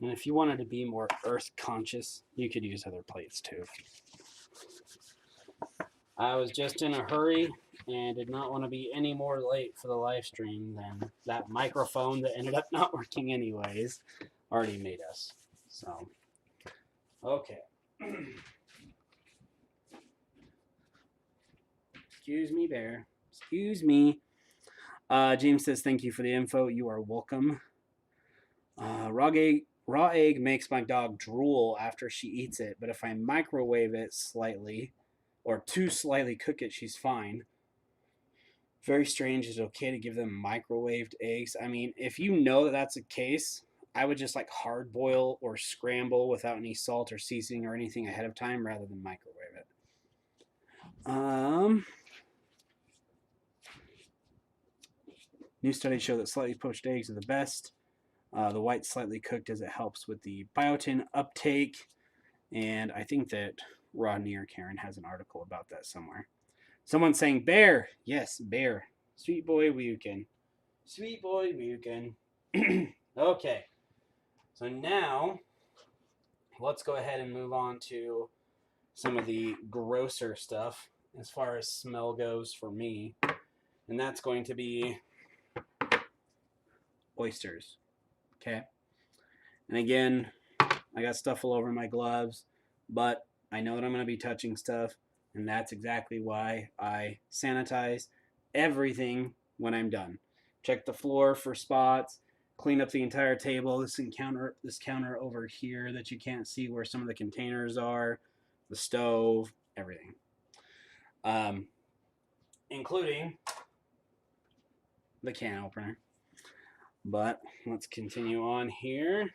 And if you wanted to be more earth conscious, you could use other plates too. I was just in a hurry and did not want to be any more late for the live stream than that microphone that ended up not working anyways already made us. So, okay. Excuse me, Bear. Excuse me. James says, thank you for the info. You are welcome. Raw egg makes my dog drool after she eats it, but if I microwave it slightly or too slightly cook it, she's fine. Very strange. Is it okay to give them microwaved eggs? I mean, if you know that that's the case, I would just like hard boil or scramble without any salt or seasoning or anything ahead of time rather than microwave it. New studies show that slightly poached eggs are the best. The white slightly cooked as it helps with the biotin uptake. And I think that Rodney or Karen has an article about that somewhere. Someone's saying bear. Yes, bear. Sweet boy Wyukin. Sweet boy Wyukin. Okay. So now let's go ahead and move on to some of the grosser stuff as far as smell goes for me. And that's going to be oysters. Okay. And again, I got stuff all over my gloves, but I know that I'm going to be touching stuff, and that's exactly why I sanitize everything when I'm done. Check the floor for spots, clean up the entire table, this counter over here that you can't see where some of the containers are, the stove, everything. Including the can opener. But let's continue on here.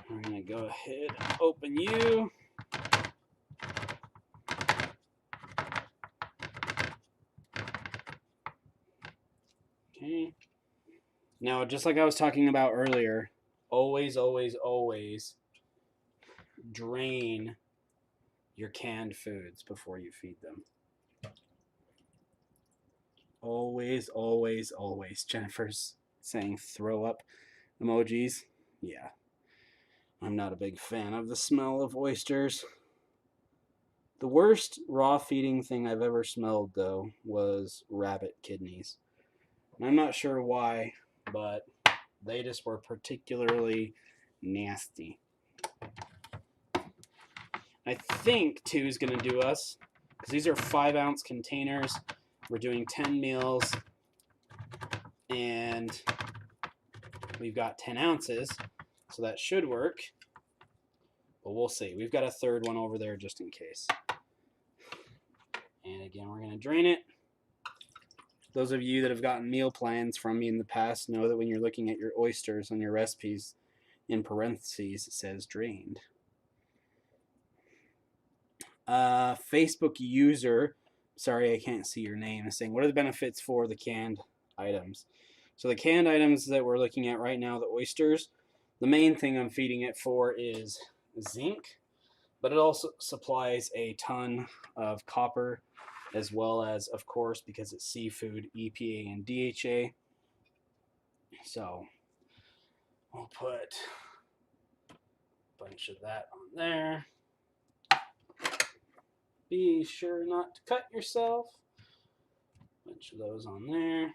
We're going to go ahead and open you. Okay. Now, just like I was talking about earlier, always, always, always drain your canned foods before you feed them. Always, always, always. Jennifer's saying throw up emojis. Yeah. I'm not a big fan of the smell of oysters. The worst raw feeding thing I've ever smelled, though, was rabbit kidneys. And I'm not sure why, but they just were particularly nasty. I think 2 is going to do us, because these are 5-ounce containers. We're doing 10 meals, and we've got 10 ounces, so that should work. But we'll see. We've got a third one over there just in case. And again, we're going to drain it. Those of you that have gotten meal plans from me in the past know that when you're looking at your oysters on your recipes, in parentheses, it says drained. Facebook user, sorry I can't see your name, is saying, what are the benefits for the canned items? So the canned items that we're looking at right now, the oysters, the main thing I'm feeding it for is zinc, but it also supplies a ton of copper, as well as, of course, because it's seafood, EPA and DHA. So we'll put a bunch of that on there. Be sure not to cut yourself. A bunch of those on there.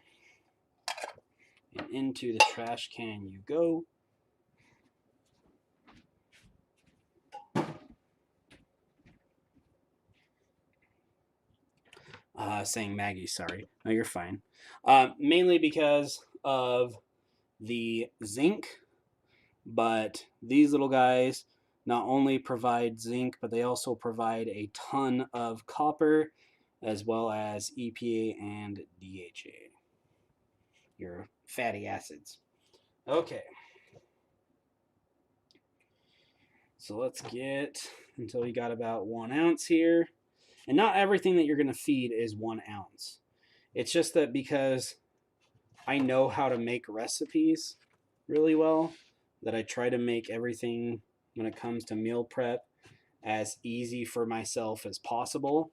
And into the trash can you go. Saying Maggie, sorry. No, you're fine. Mainly because of the zinc, but these little guys not only provide zinc, but they also provide a ton of copper, as well as EPA and DHA, your fatty acids. Okay. So let's get until we got about 1 ounce here. And not everything that you're going to feed is 1 ounce. It's just that because I know how to make recipes really well, that I try to make everything when it comes to meal prep as easy for myself as possible.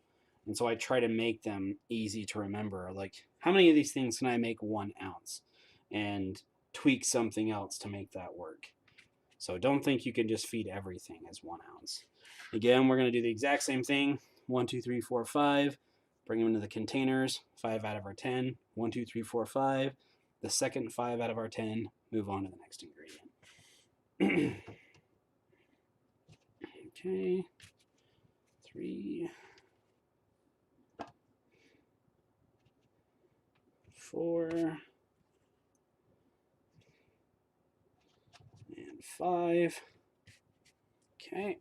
And so I try to make them easy to remember. Like, how many of these things can I make 1 ounce? And tweak something else to make that work. So don't think you can just feed everything as 1 ounce. Again, we're going to do the exact same thing. 1, 2, 3, 4, 5. Bring them into the containers. 5 out of our 10. 1, 2, 3, 4, 5. The second 5 out of our 10. Move on to the next ingredient. Okay. 3, 4, and 5. Okay.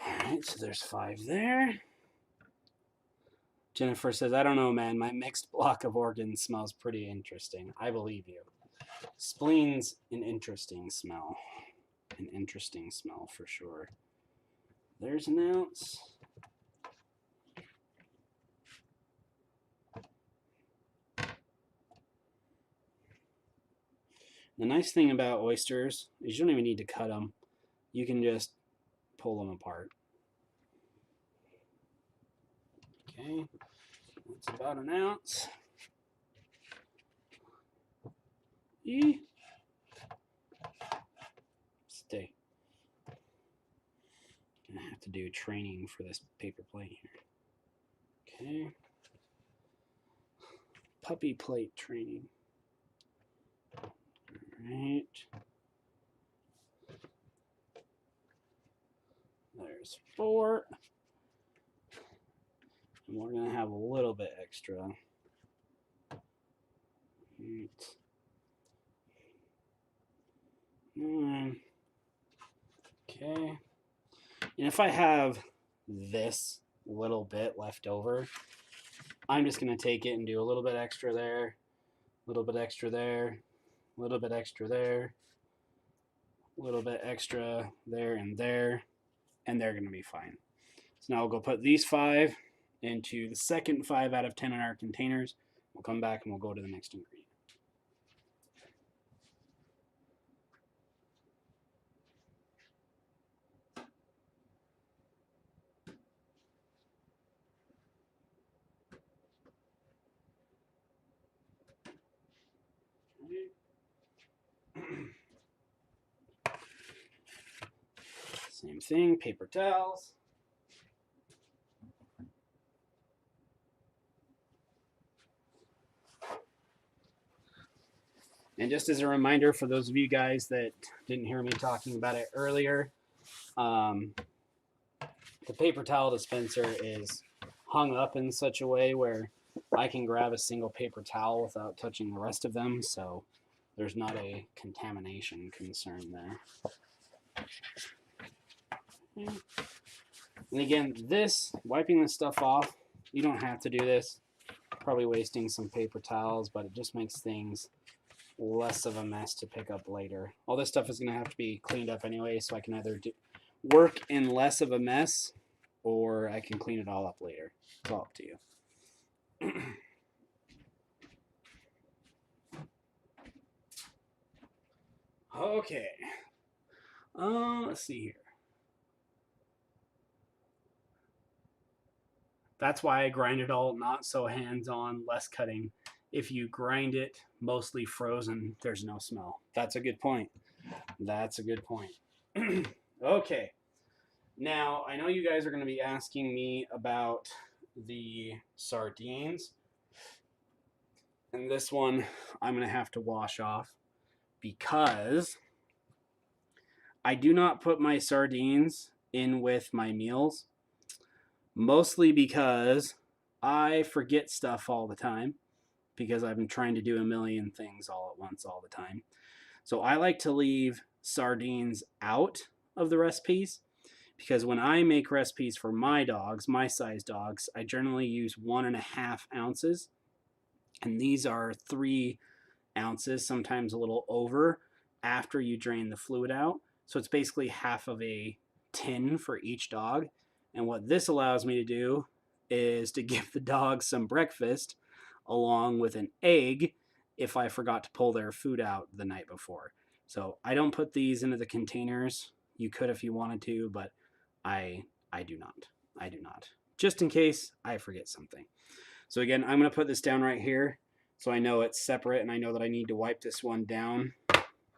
All right, so there's 5 there. Jennifer says, I don't know, man. My mixed block of organs smells pretty interesting. I believe you. Spleen's an interesting smell. An interesting smell for sure. There's an ounce. The nice thing about oysters is you don't even need to cut them. You can just pull them apart. Okay, that's about an ounce. Stay. Gonna have to do training for this paper plate here. Okay. Puppy plate training. Alright. There's 4. And we're going to have a little bit extra. Right. 9. Okay. And if I have this little bit left over, I'm just going to take it and do a little bit extra there, a little bit extra there, a little bit extra there, a little bit extra there, and they're going to be fine. So now we'll go put these 5 into the second 5 out of 10 in our containers. We'll come back and we'll go to the next ingredient. Same thing, paper towels. And just as a reminder for those of you guys that didn't hear me talking about it earlier, the paper towel dispenser is hung up in such a way where I can grab a single paper towel without touching the rest of them, so there's not a contamination concern there. And again, wiping this stuff off, you don't have to do this. Probably wasting some paper towels, but it just makes things less of a mess to pick up later. All this stuff is going to have to be cleaned up anyway, so I can either work in less of a mess or I can clean it all up later. It's all up to you. Okay. Let's see here. That's why I grind it all, not so hands-on, less cutting. If you grind it mostly frozen, there's no smell. That's a good point. That's a good point. Okay. Now, I know you guys are going to be asking me about the sardines. And this one I'm going to have to wash off because I do not put my sardines in with my meals. Mostly because I forget stuff all the time because I've been trying to do a million things all at once all the time. So I like to leave sardines out of the recipes because when I make recipes for my dogs, my size dogs, I generally use 1.5 ounces. And these are 3 ounces, sometimes a little over, after you drain the fluid out. So it's basically half of a tin for each dog. And what this allows me to do is to give the dogs some breakfast along with an egg if I forgot to pull their food out the night before. So I don't put these into the containers. You could if you wanted to, but I do not. I do not. Just in case I forget something. So again, I'm going to put this down right here so I know it's separate and I know that I need to wipe this one down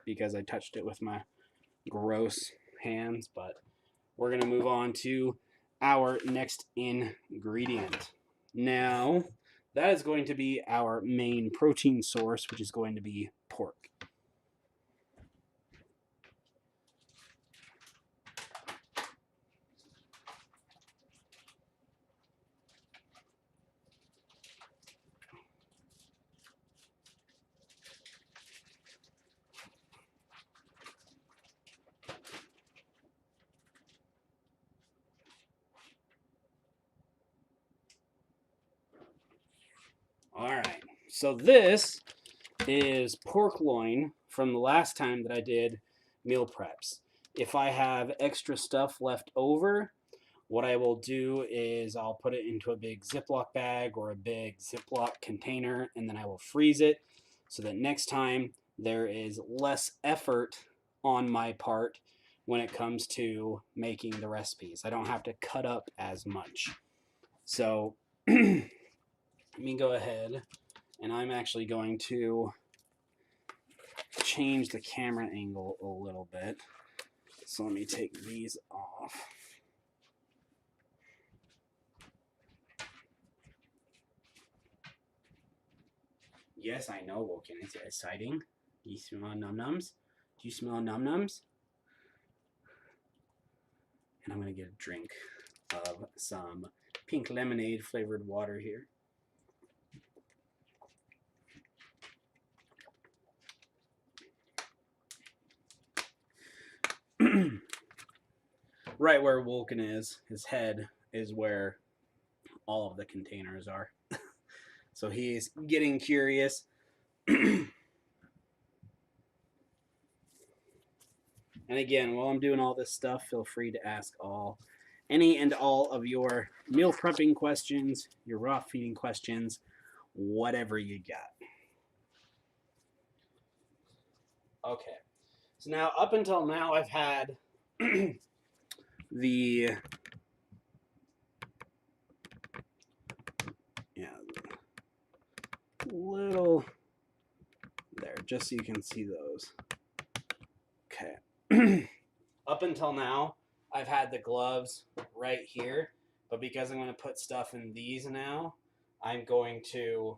because I touched it with my gross hands. But we're going to move on to our next ingredient. Now, that is going to be our main protein source, which is going to be pork. So this is pork loin from the last time that I did meal preps. If I have extra stuff left over, what I will do is I'll put it into a big Ziploc bag or a big Ziploc container, and then I will freeze it so that next time there is less effort on my part when it comes to making the recipes. I don't have to cut up as much. So let me go ahead, and I'm actually going to change the camera angle a little bit. So let me take these off. Yes, I know, Woken. It's exciting. Do you smell num-nums? Do you smell num-nums? And I'm going to get a drink of some pink lemonade flavored water here. Right where Woken is, his head is where all of the containers are. So he's getting curious. And again, while I'm doing all this stuff, feel free to ask any and all of your meal prepping questions, your raw feeding questions, whatever you got. Okay, so now up until now I've had the little there, just so you can see those. Okay. Up until now, I've had the gloves right here, but because I'm going to put stuff in these now, I'm going to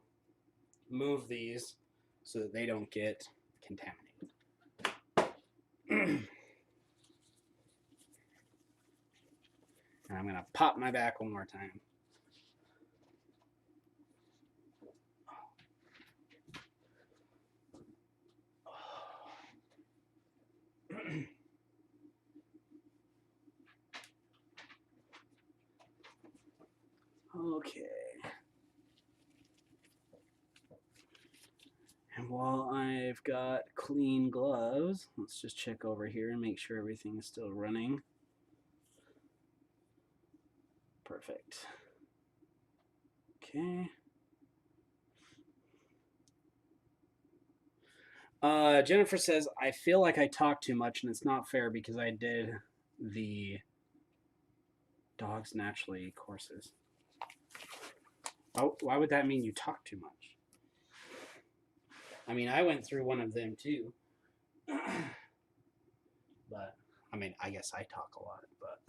move these so that they don't get contaminated. And I'm going to pop my back one more time. Okay. And while I've got clean gloves, let's just check over here and make sure everything is still running. Perfect. Okay. Jennifer says, I feel like I talk too much and it's not fair because I did the dogs naturally courses. Oh, why would that mean you talk too much? I mean, I went through one of them too. But, I mean, I guess I talk a lot, but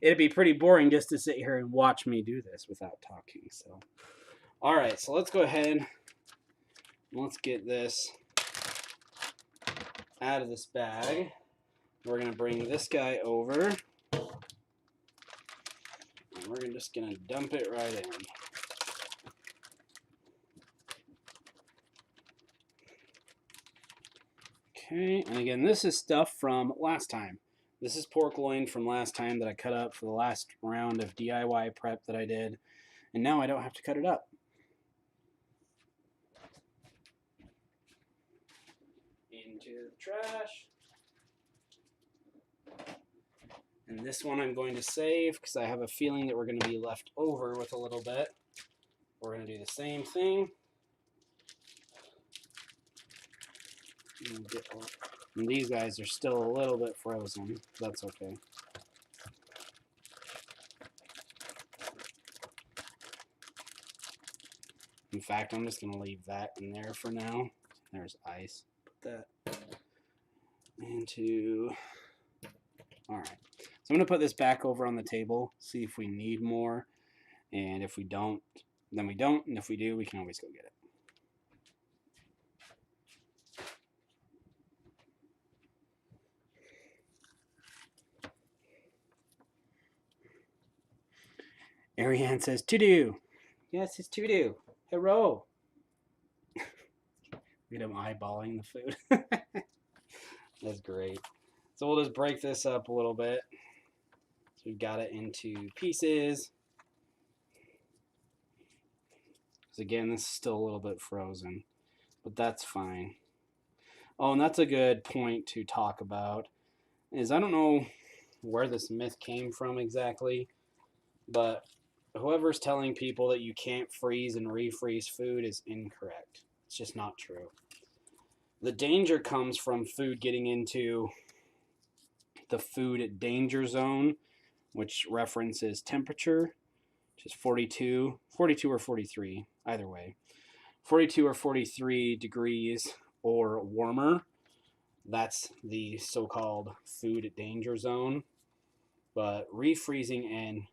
it'd be pretty boring just to sit here and watch me do this without talking. So, all right, so let's go ahead. Let's get this out of this bag. We're going to bring this guy over. And we're just going to dump it right in. Okay, and again, this is stuff from last time. This is pork loin from last time that I cut up for the last round of DIY prep that I did. And now I don't have to cut it up. Into the trash. And this one I'm going to save because I have a feeling that we're going to be left over with a little bit. We're going to do the same thing. And these guys are still a little bit frozen. That's okay. In fact, I'm just going to leave that in there for now. There's ice. Put that into... All right. So I'm going to put this back over on the table, see if we need more. And if we don't, then we don't. And if we do, we can always go get it. Ariane says, to-do. Yes, it's to-do. Hello. Look at him eyeballing the food. That's great. So we'll just break this up a little bit. So we've got it into pieces. Because again, this is still a little bit frozen, but that's fine. Oh, and that's a good point to talk about, is I don't know where this myth came from exactly, but whoever's telling people that you can't freeze and refreeze food is incorrect. It's just not true. The danger comes from food getting into the food danger zone, which references temperature, which is 42 or 43, either way. 42 or 43 degrees or warmer. That's the so-called food danger zone. But refreezing and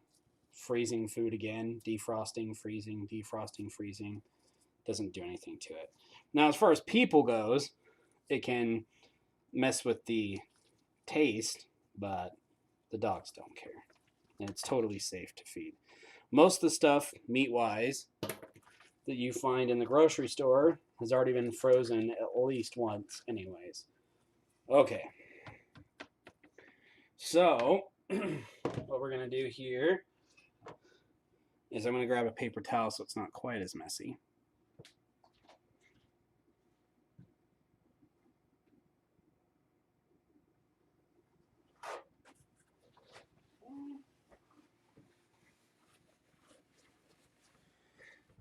freezing food again, defrosting, freezing, doesn't do anything to it. Now, as far as people goes, it can mess with the taste, but the dogs don't care. And it's totally safe to feed. Most of the stuff, meat-wise, that you find in the grocery store has already been frozen at least once anyways. Okay. So, what we're going to do here is I'm going to grab a paper towel so it's not quite as messy.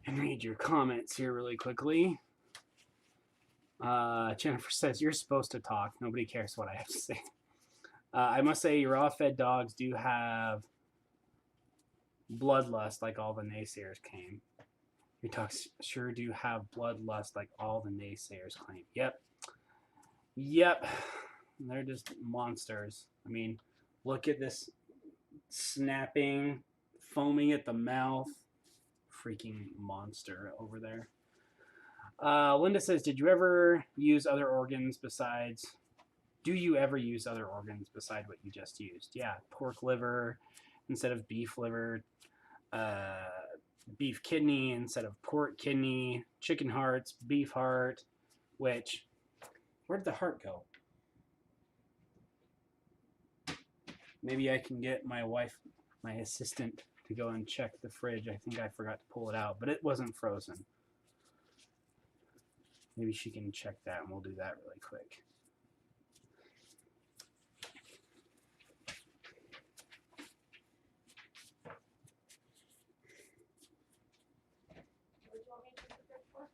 And read your comments here really quickly. Jennifer says, you're supposed to talk. Nobody cares what I have to say. I must say, raw-fed dogs do have bloodlust like all the naysayers claim. Your dogs sure do have bloodlust like all the naysayers claim. Yep. They're just monsters. I mean, look at this snapping, foaming at the mouth. Freaking monster over there. Linda says, do you ever use other organs besides what you just used? Yeah, pork liver instead of beef liver, beef kidney instead of pork kidney, chicken hearts, beef heart, which, where did the heart go? Maybe I can get my wife, my assistant, to go and check the fridge. I think I forgot to pull it out, but it wasn't frozen. Maybe she can check that, and we'll do that really quick. What do you want me to check the fridge for?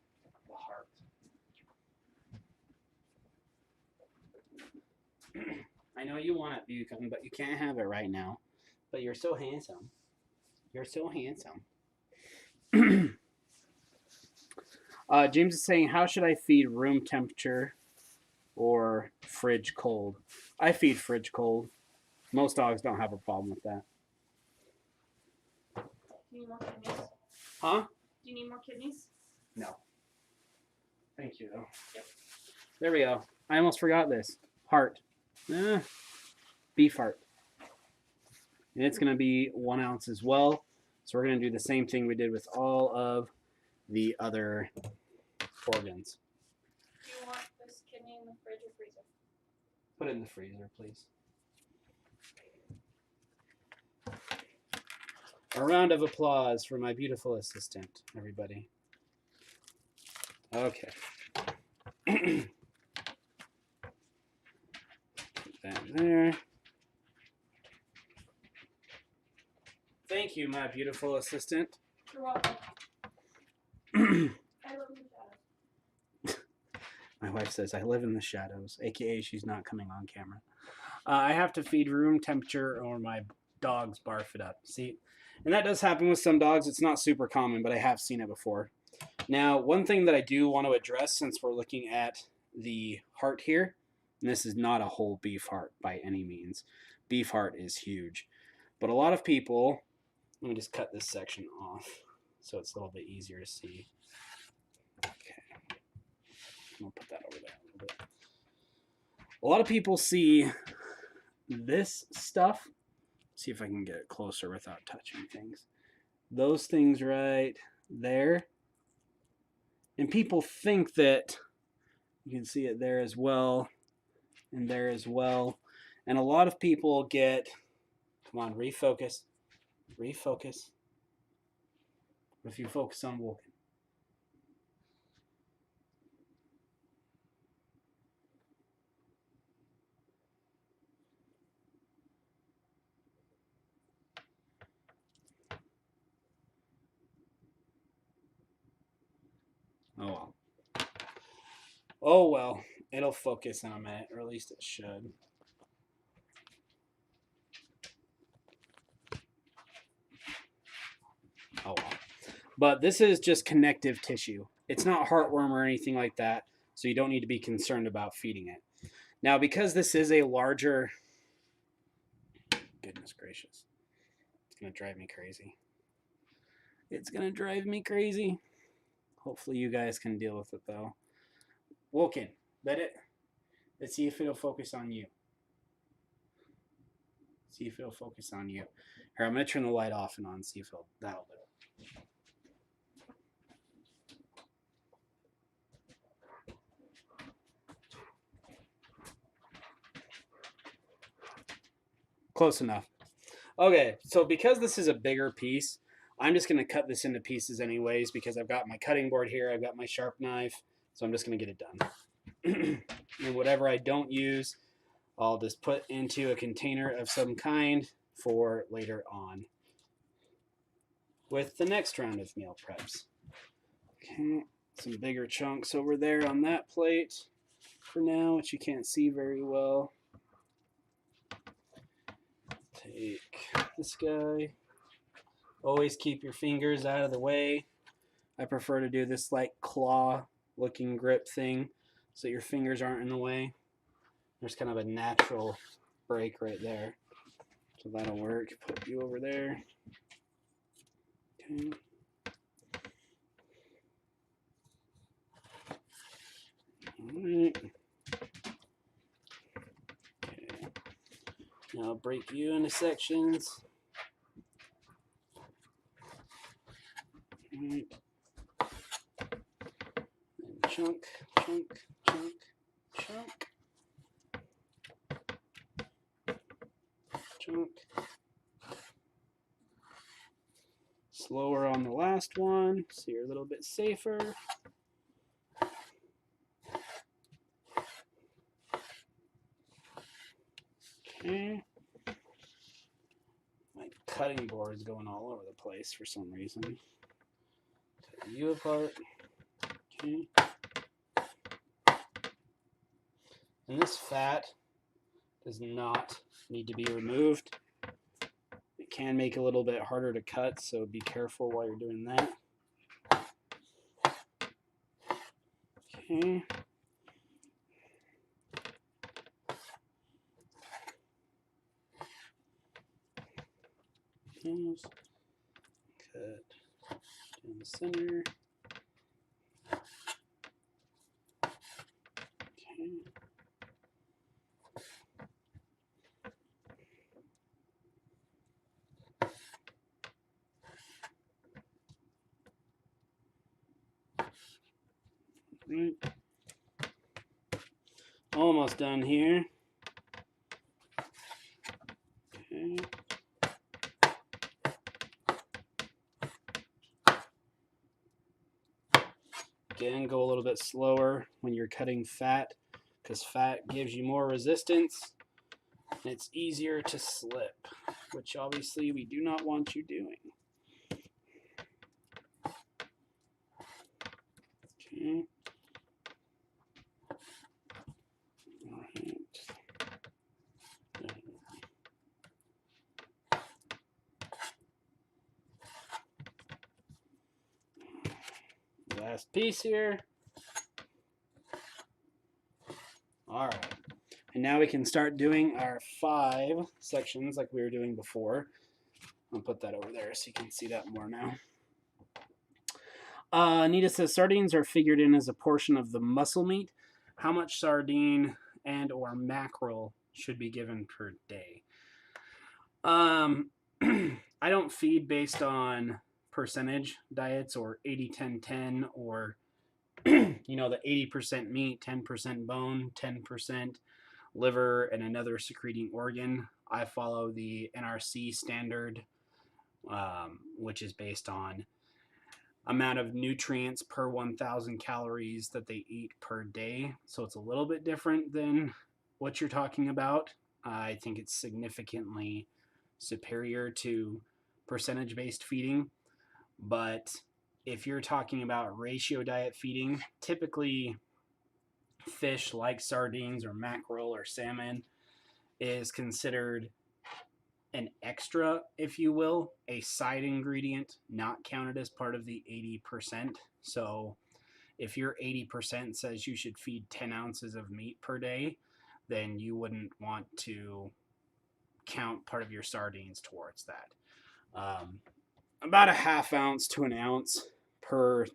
The heart. I know you want it, Buchan, but you can't have it right now. But you're so handsome. You're so handsome. James is saying, how should I feed room temperature or fridge cold? I feed fridge cold. Most dogs don't have a problem with that. Do you need more kidneys? Huh? Do you need more kidneys? No. Thank you, though. Yep. There we go. I almost forgot this. Heart. Beef heart. And it's going to be 1 ounce as well. So we're going to do the same thing we did with all of the other organs. Do you want this kidney in the fridge or freezer? Put it in the freezer, please. A round of applause for my beautiful assistant, everybody. Okay. Put that there. Thank you, my beautiful assistant. You're welcome. I live in the shadows. My wife says I live in the shadows, aka she's not coming on camera. I have to feed room temperature or my dogs barf it up. See, and that does happen with some dogs. It's not super common, but I have seen it before. Now, one thing that I do want to address, since we're looking at the heart here, and this is not a whole beef heart by any means. Beef heart is huge. But a lot of people, let me just cut this section off so it's a little bit easier to see. Okay. I'll put that over there a little bit. A lot of people see this stuff. See if I can get it closer without touching things. Those things right there. And people think that you can see it there as well and there as well. And a lot of people get, come on, refocus. Refocus. If you focus on Woken. Oh well. Oh well. It'll focus in a minute, or at least it should. Oh well. But this is just connective tissue. It's not heartworm or anything like that, so you don't need to be concerned about feeding it. Now, because this is a larger... Goodness gracious. It's going to drive me crazy. It's going to drive me crazy. Hopefully you guys can deal with it, though. Woken, let's see if it'll focus on you. See if it'll focus on you. Here, I'm going to turn the light off and on, see if that'll do it. Close enough. Okay, so because this is a bigger piece, I'm just going to cut this into pieces anyways because I've got my cutting board here, I've got my sharp knife, so I'm just going to get it done. And whatever I don't use, I'll just put into a container of some kind for later on with the next round of meal preps. Okay, some bigger chunks over there on that plate for now, which you can't see very well. Take this guy. Always keep your fingers out of the way. I prefer to do this like claw looking grip thing so your fingers aren't in the way. There's kind of a natural break right there. So that'll work. Put you over there. Okay. Alright. Okay. Now I'll break you into sections. Alright. And chunk, chunk, chunk, chunk. Chunk. Slower on the last one, so you're a little bit safer. Okay. My cutting board is going all over the place for some reason. Cut you apart. Okay. And this fat does not need to be removed. It can make it a little bit harder to cut, so be careful while you're doing that. Okay. Cut in the center. Okay. Right. Almost done here. Okay. Again, go a little bit slower when you're cutting fat because fat gives you more resistance and it's easier to slip, which obviously we do not want you doing. Okay. All right. Last piece here. All right. And now we can start doing our 5 sections like we were doing before. I'll put that over there so you can see that more now. Anita says, sardines are figured in as a portion of the muscle meat. How much sardine and or mackerel should be given per day? I don't feed based on percentage diets or 80-10-10 or you know, the 80% meat, 10% bone, 10% liver, and another secreting organ. I follow the NRC standard, which is based on amount of nutrients per 1,000 calories that they eat per day. So it's a little bit different than what you're talking about. I think it's significantly superior to percentage-based feeding, but if you're talking about ratio diet feeding, typically fish like sardines or mackerel or salmon is considered an extra, if you will, a side ingredient, not counted as part of the 80%. So if your 80% says you should feed 10 ounces of meat per day, then you wouldn't want to count part of your sardines towards that. About a half ounce to an ounce per,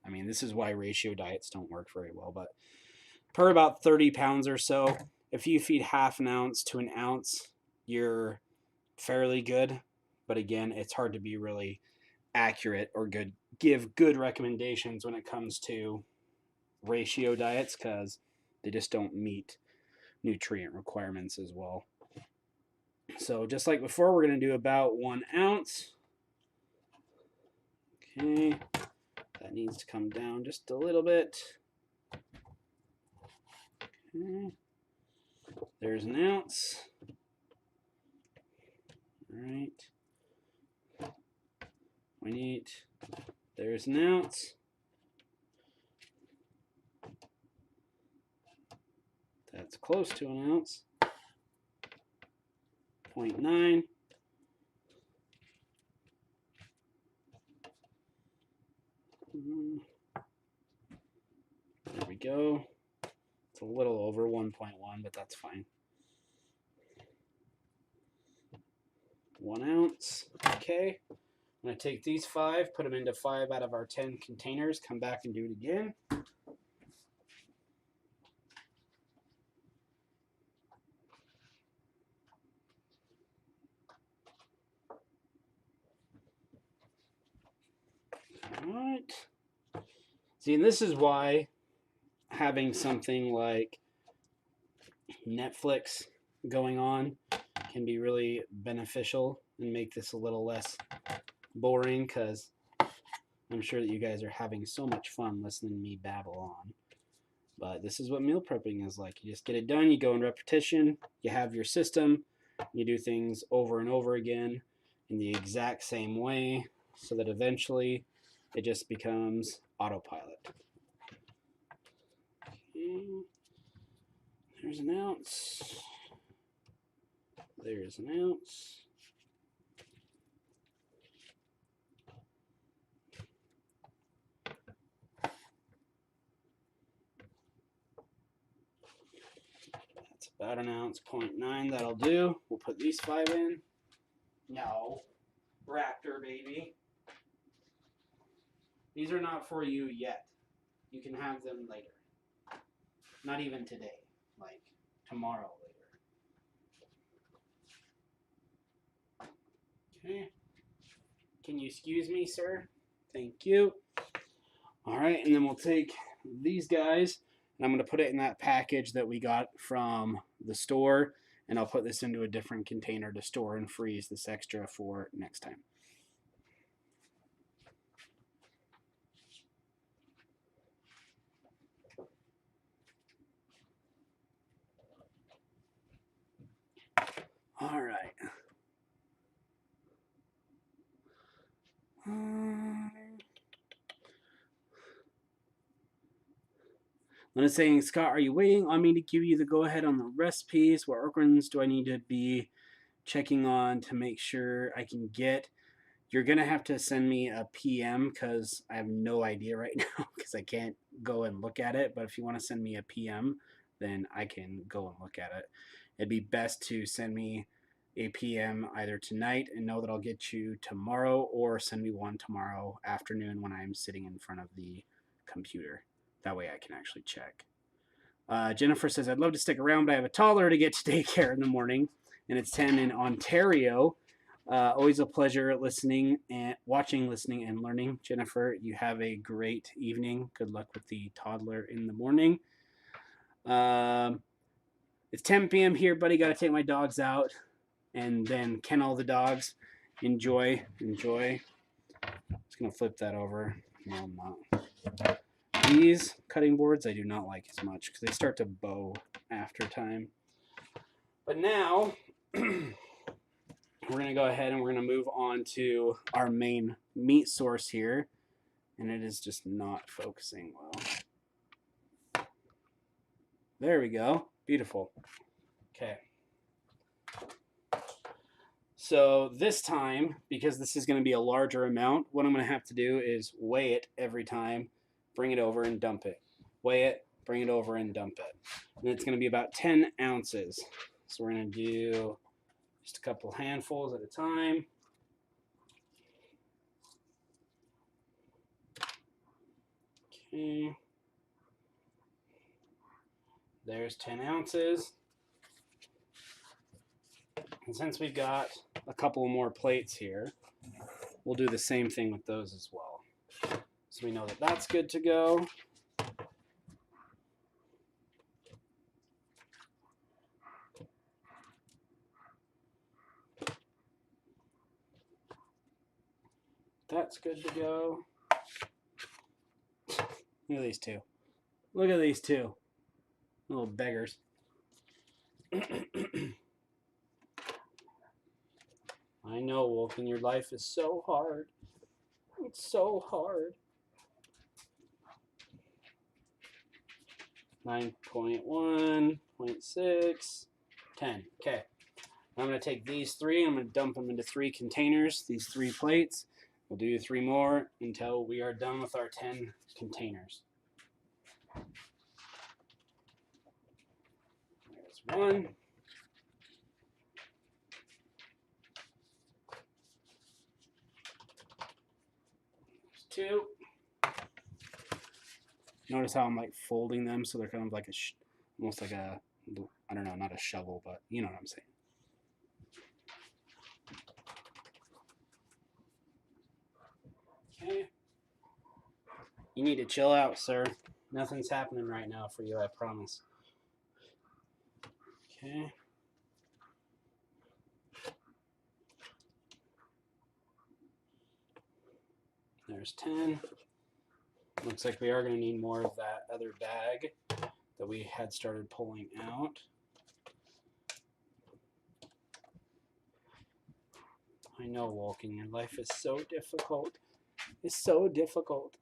I mean, this is why ratio diets don't work very well, but per about 30 pounds or so, if you feed half an ounce to an ounce, you're fairly good. But again, it's hard to be really accurate or give good recommendations when it comes to ratio diets because they just don't meet nutrient requirements as well. So just like before, we're going to do about 1 ounce. Okay, that needs to come down just a little bit. Okay. There's an ounce. All right. We need, there's an ounce. That's close to an ounce. 0.9. There we go. It's a little over 1.1, but that's fine. 1 ounce. Okay. I'm going to take these 5, put them into 5 out of our 10 containers, come back and do it again. All right. See, and this is why having something like Netflix going on can be really beneficial and make this a little less boring, because I'm sure that you guys are having so much fun listening to me babble on. But this is what meal prepping is like. You just get it done, you go in repetition, you have your system, you do things over and over again in the exact same way so that eventually it just becomes autopilot. Okay. There's an ounce. There's an ounce. That's about an ounce, 0.9. That'll do. We'll put these 5 in. No. Raptor, baby. These are not for you yet. You can have them later. Not even today. Like tomorrow later. Okay. Can you excuse me, sir? Thank you. All right, and then we'll take these guys, and I'm going to put it in that package that we got from the store, and I'll put this into a different container to store and freeze this extra for next time. All right. Lena's saying, Scott, are you waiting on me to give you the go-ahead on the recipes? What organs do I need to be checking on to make sure I can get? You're going to have to send me a PM because I have no idea right now because I can't go and look at it. But if you want to send me a PM, then I can go and look at it. It'd be best to send me a PM either tonight and know that I'll get you tomorrow, or send me one tomorrow afternoon when I'm sitting in front of the computer. That way I can actually check. Jennifer says, I'd love to stick around, but I have a toddler to get to daycare in the morning, and it's 10 in Ontario. Always a pleasure listening and watching, listening, and learning. Jennifer, you have a great evening. Good luck with the toddler in the morning. It's 10 p.m. here, buddy. Got to take my dogs out and then kennel the dogs. Enjoy. Just going to flip that over. No, I'm not. These cutting boards I do not like as much because they start to bow after time. But now we're going to go ahead and we're going to move on to our main meat source here. And it is just not focusing well. There we go. Beautiful. Okay. So this time, because this is going to be a larger amount, what I'm going to have to do is weigh it every time, bring it over and dump it. Weigh it, bring it over and dump it. And it's going to be about 10 ounces. So we're going to do just a couple handfuls at a time. Okay. There's 10 ounces. And since we've got a couple more plates here, we'll do the same thing with those as well. So we know that that's good to go. That's good to go. Look at these two. Look at these two. Little beggars. I know, Wolfgang, your life is so hard. It's so hard. 9.1, 0.6, 10. Okay. I'm going to take these three. I'm going to dump them into 3 containers, these 3 plates. We'll do 3 more until we are done with our 10 containers. There's 1. There's 2. Notice how I'm like folding them so they're kind of like almost like a, I don't know, not a shovel, but you know what I'm saying. Okay. You need to chill out, sir. Nothing's happening right now for you, I promise. Okay. There's 10. Looks like we are going to need more of that other bag that we had started pulling out. I know, Wolfgang, your life is so difficult. It's so difficult.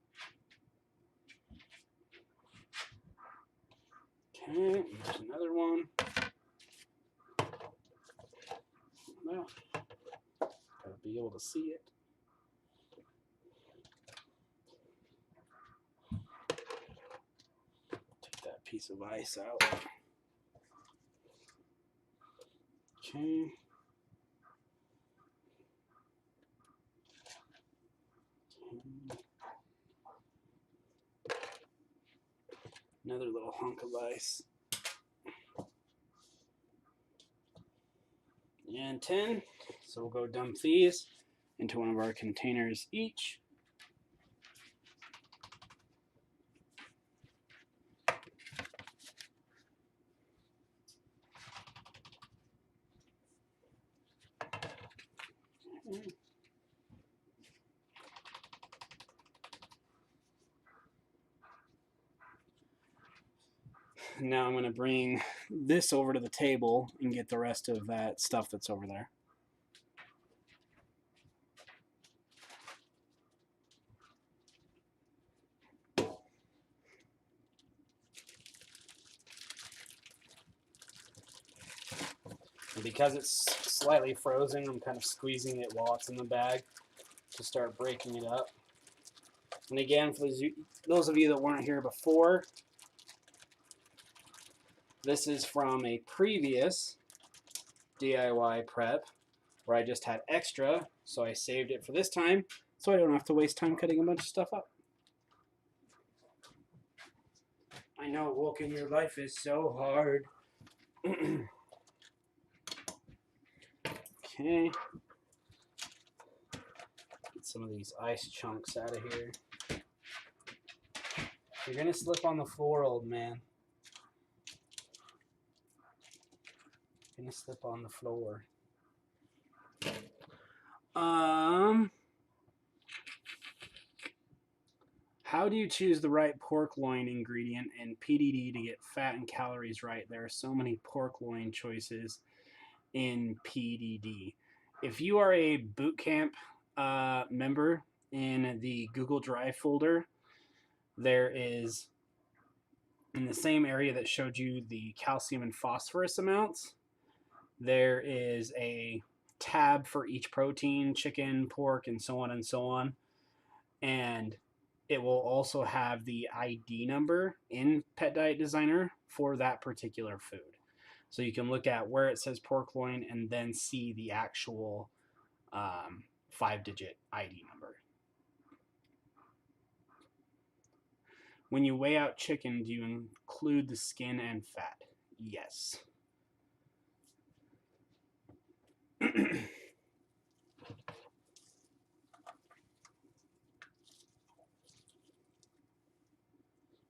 Okay, there's another one. Well, gotta be able to see it. Take that piece of ice out. Okay. Another little hunk of ice. And 10. So we'll go dump these into one of our containers each. Okay. Now I'm going to bring this over to the table and get the rest of that stuff that's over there. And because it's slightly frozen, I'm kind of squeezing it while it's in the bag to start breaking it up. And again, for those of you that weren't here before, this is from a previous DIY prep where I just had extra, so I saved it for this time so I don't have to waste time cutting a bunch of stuff up. I know, Wolfgang, your life is so hard. Okay. Get some of these ice chunks out of here. You're gonna slip on the floor, old man. You're gonna slip on the floor. How do you choose the right pork loin ingredient in PDD to get fat and calories right? There are so many pork loin choices in PDD. if you are a boot camp member in the Google Drive folder, there is, in the same area that showed you the calcium and phosphorus amounts, there is a tab for each protein, chicken, pork, and so on and so on. And it will also have the ID number in Pet Diet Designer for that particular food. So you can look at where it says pork loin and then see the actual 5-digit ID number. When you weigh out chicken, do you include the skin and fat? Yes.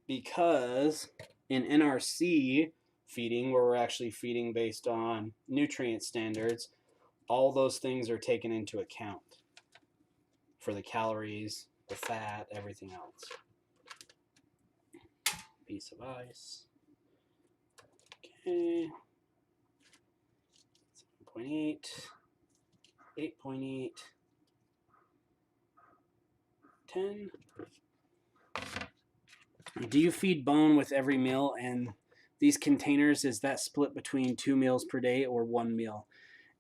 Because in NRC feeding, where we're actually feeding based on nutrient standards, all those things are taken into account for the calories, the fat, everything else. Piece of ice. Okay. 7.8, 8.8, 10. Do you feed bone with every meal? And these containers, is that split between 2 meals per day or 1 meal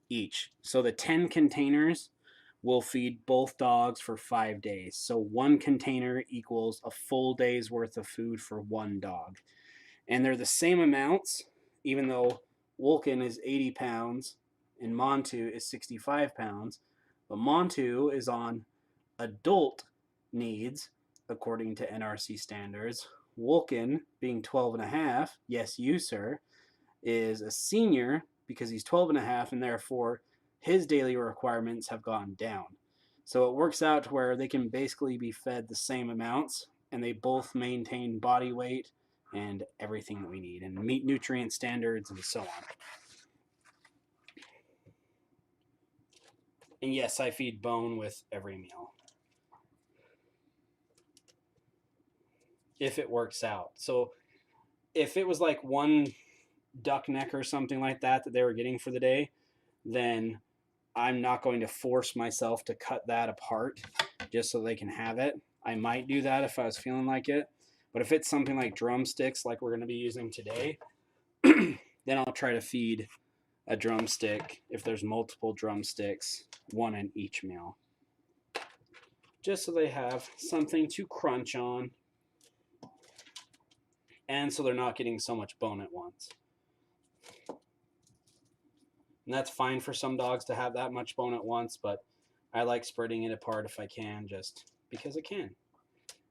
each? So the 10 containers will feed both dogs for 5 days. So 1 container equals a full day's worth of food for 1 dog. And they're the same amounts, even though Wolken is 80 pounds and Montu is 65 pounds. But Montu is on adult needs, according to NRC standards. Wolken, being 12 and a half, yes, you, sir, is a senior because he's 12 and a half, and therefore his daily requirements have gone down. So it works out to where they can basically be fed the same amounts, and they both maintain body weight and everything that we need, and meet nutrient standards and so on. And yes, I feed bone with every meal, if it works out. So if it was like 1 duck neck or something like that that they were getting for the day, then I'm not going to force myself to cut that apart just so they can have it. I might do that if I was feeling like it. But if it's something like drumsticks like we're going to be using today, then I'll try to feed a drumstick, if there's multiple drumsticks, 1 in each meal. Just so they have something to crunch on, and so they're not getting so much bone at once. And that's fine for some dogs to have that much bone at once, but I like spreading it apart if I can, just because I can.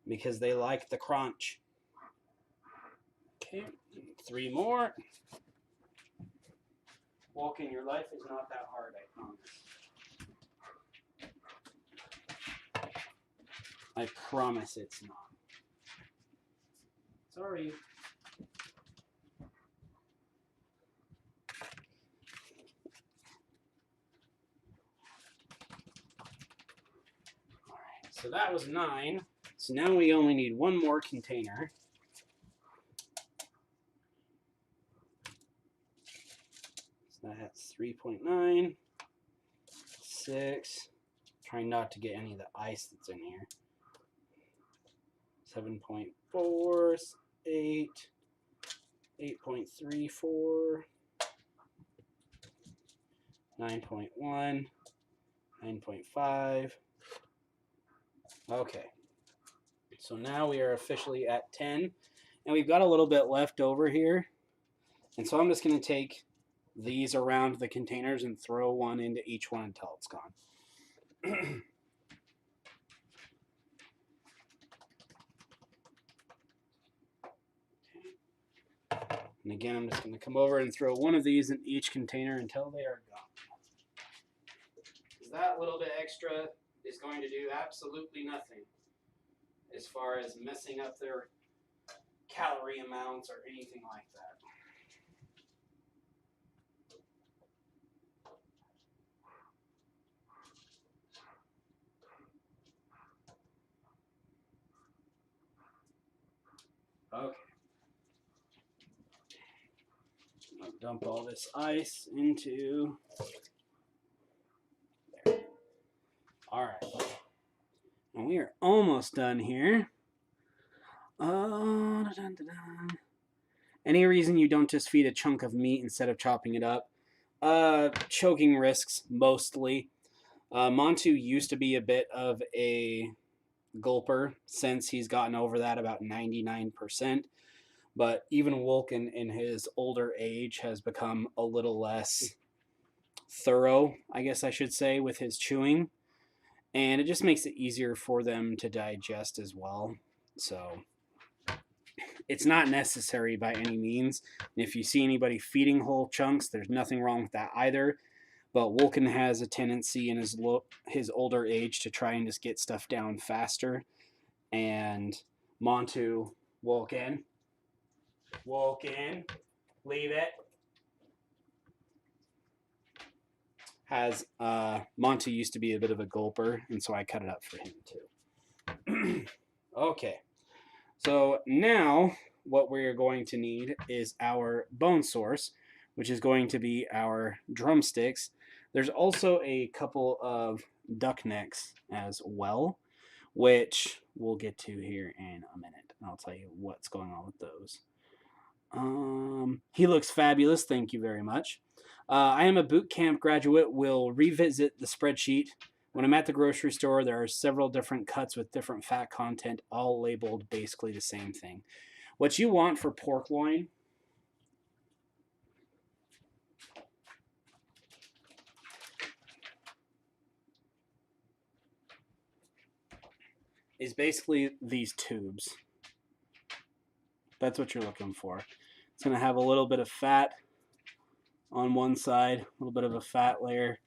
Because they like the crunch. Okay, 3 more. Walking your life is not that hard, I promise. I promise it's not. Sorry. Alright, so that was 9. So now we only need 1 more container. So that's 3.9, 6. Trying not to get any of the ice that's in here. 7.4, 8, 8.34, 9.1, 9.5. Okay. So now we are officially at 10. And we've got a little bit left over here. And so I'm just going to take these around the containers and throw 1 into each one until it's gone. And again, I'm just going to come over and throw 1 of these in each container until they are gone. Because that little bit extra is going to do absolutely nothing as far as messing up their calorie amounts or anything like that. Okay. I'll dump all this ice into All right. And we are almost done here. Any reason you don't just feed a chunk of meat instead of chopping it up? Choking risks, mostly. Montu used to be a bit of a gulper since he's gotten over that about 99%. But even Wolken in his older age has become a little less thorough, I guess I should say, with his chewing. And it just makes it easier for them to digest as well. So it's not necessary by any means. And if you see anybody feeding whole chunks, there's nothing wrong with that either. But Wolken has a tendency in his older age to try and just get stuff down faster. And Montu, Wolken, leave it. Montu used to be a bit of a gulper, and so I cut it up for him too. Okay, so now what we're going to need is our bone source, which is going to be our drumsticks. There's also a couple of duck necks as well, which we'll get to here in a minute. I'll tell you what's going on with those. He looks fabulous. Thank you very much. I am a boot camp graduate. Will revisit the spreadsheet. When I'm at the grocery store, there are several different cuts with different fat content, all labeled basically the same thing. What you want for pork loin is basically these tubes. That's what you're looking for. It's going to have a little bit of fat on one side, a little bit of a fat layer.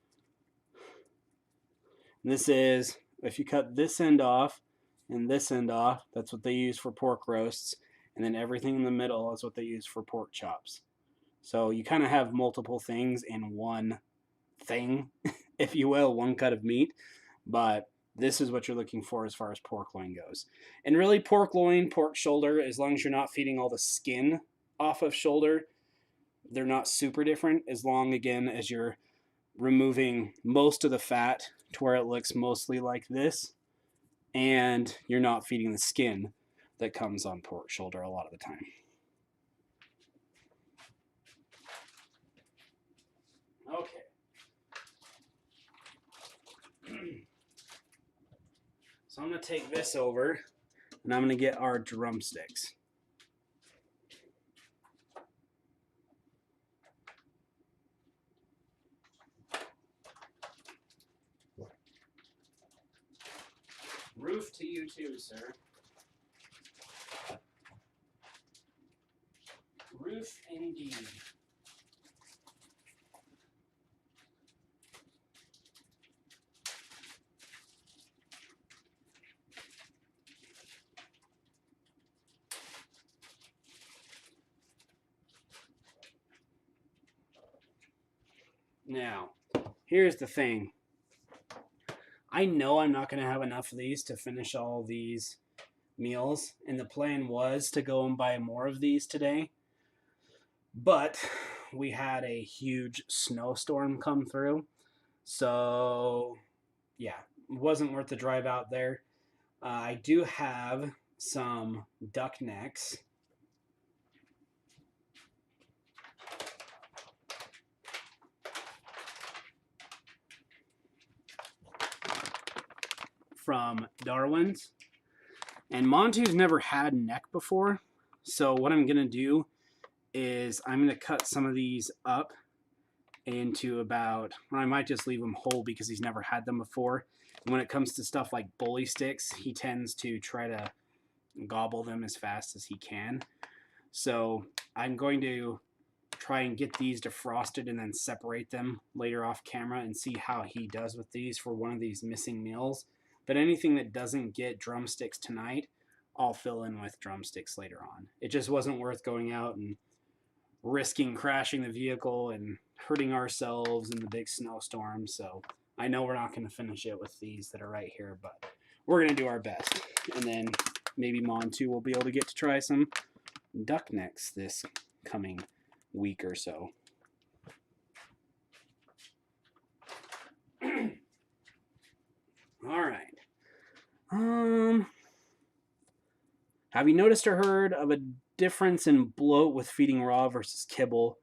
And this is, if you cut this end off and this end off, that's what they use for pork roasts. And then everything in the middle is what they use for pork chops. So you kind of have multiple things in one thing, if you will, one cut of meat. But this is what you're looking for as far as pork loin goes. And really, pork loin, pork shoulder, as long as you're not feeding all the skin off of shoulder, they're not super different, as long, again, as you're removing most of the fat to where it looks mostly like this, and you're not feeding the skin that comes on pork shoulder a lot of the time. Okay. So I'm going to take this over, and I'm going to get our drumsticks. Roof to you too, sir. Roof indeed. Now, here's the thing. I know I'm not going to have enough of these to finish all these meals, and the plan was to go and buy more of these today. But we had a huge snowstorm come through, so yeah, it wasn't worth the drive out there. I do have some duck necks. From Darwin's, and Montu's never had neck before, so what I'm gonna do is I'm gonna cut some of these up into about, or I might just leave them whole because he's never had them before. And when it comes to stuff like bully sticks, he tends to try to gobble them as fast as he can. So I'm going to try and get these defrosted and then separate them later off camera and see how he does with these for one of these missing meals. But anything that doesn't get drumsticks tonight, I'll fill in with drumsticks later on. It just wasn't worth going out and risking crashing the vehicle and hurting ourselves in the big snowstorm. So I know we're not going to finish it with these that are right here, but we're going to do our best. And then maybe Montu will be able to get to try some duck necks this coming week or so. All right. Have you noticed or heard of a difference in bloat with feeding raw versus kibble?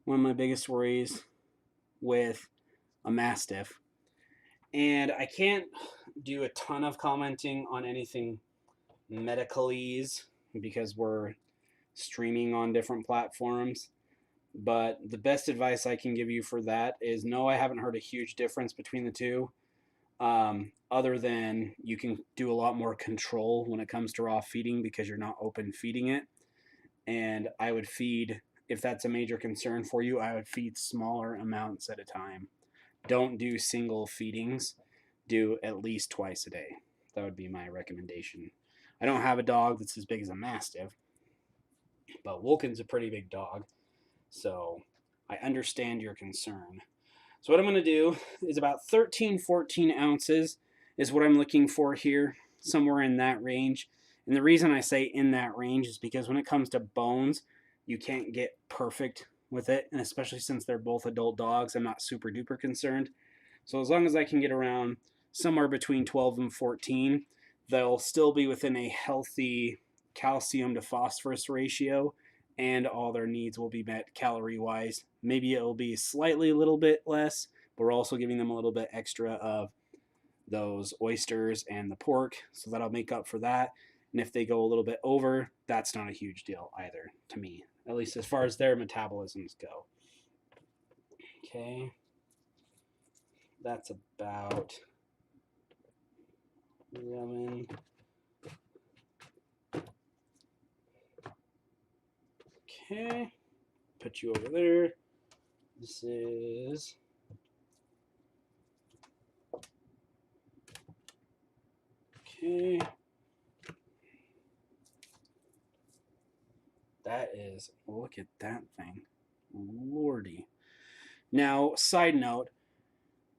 One of my biggest worries with a Mastiff. And I can't do a ton of commenting on anything medicalese because we're streaming on different platforms. But the best advice I can give you for that is no, I haven't heard a huge difference between the two. Other than you can do a lot more control when it comes to raw feeding because you're not open feeding it. And I would feed, if that's a major concern for you, I would feed smaller amounts at a time. Don't do single feedings. Do at least twice a day. That would be my recommendation. I don't have a dog that's as big as a Mastiff, but Wilkin's a pretty big dog, so I understand your concern. So what I'm going to do is about 13, 14 ounces is what I'm looking for here, somewhere in that range. And the reason I say in that range is because when it comes to bones, you can't get perfect with it, and especially since they're both adult dogs, I'm not super duper concerned. So as long as I can get around somewhere between 12 and 14, they'll still be within a healthy calcium to phosphorus ratio, and all their needs will be met calorie wise. Maybe it'll be slightly a little bit less, but we're also giving them a little bit extra of those oysters and the pork, so that'll make up for that. And if they go a little bit over, that's not a huge deal either to me, at least as far as their metabolisms go. Okay, that's about 11. Okay, put you over there. This is okay. That is, look at that thing. Lordy. Now, side note,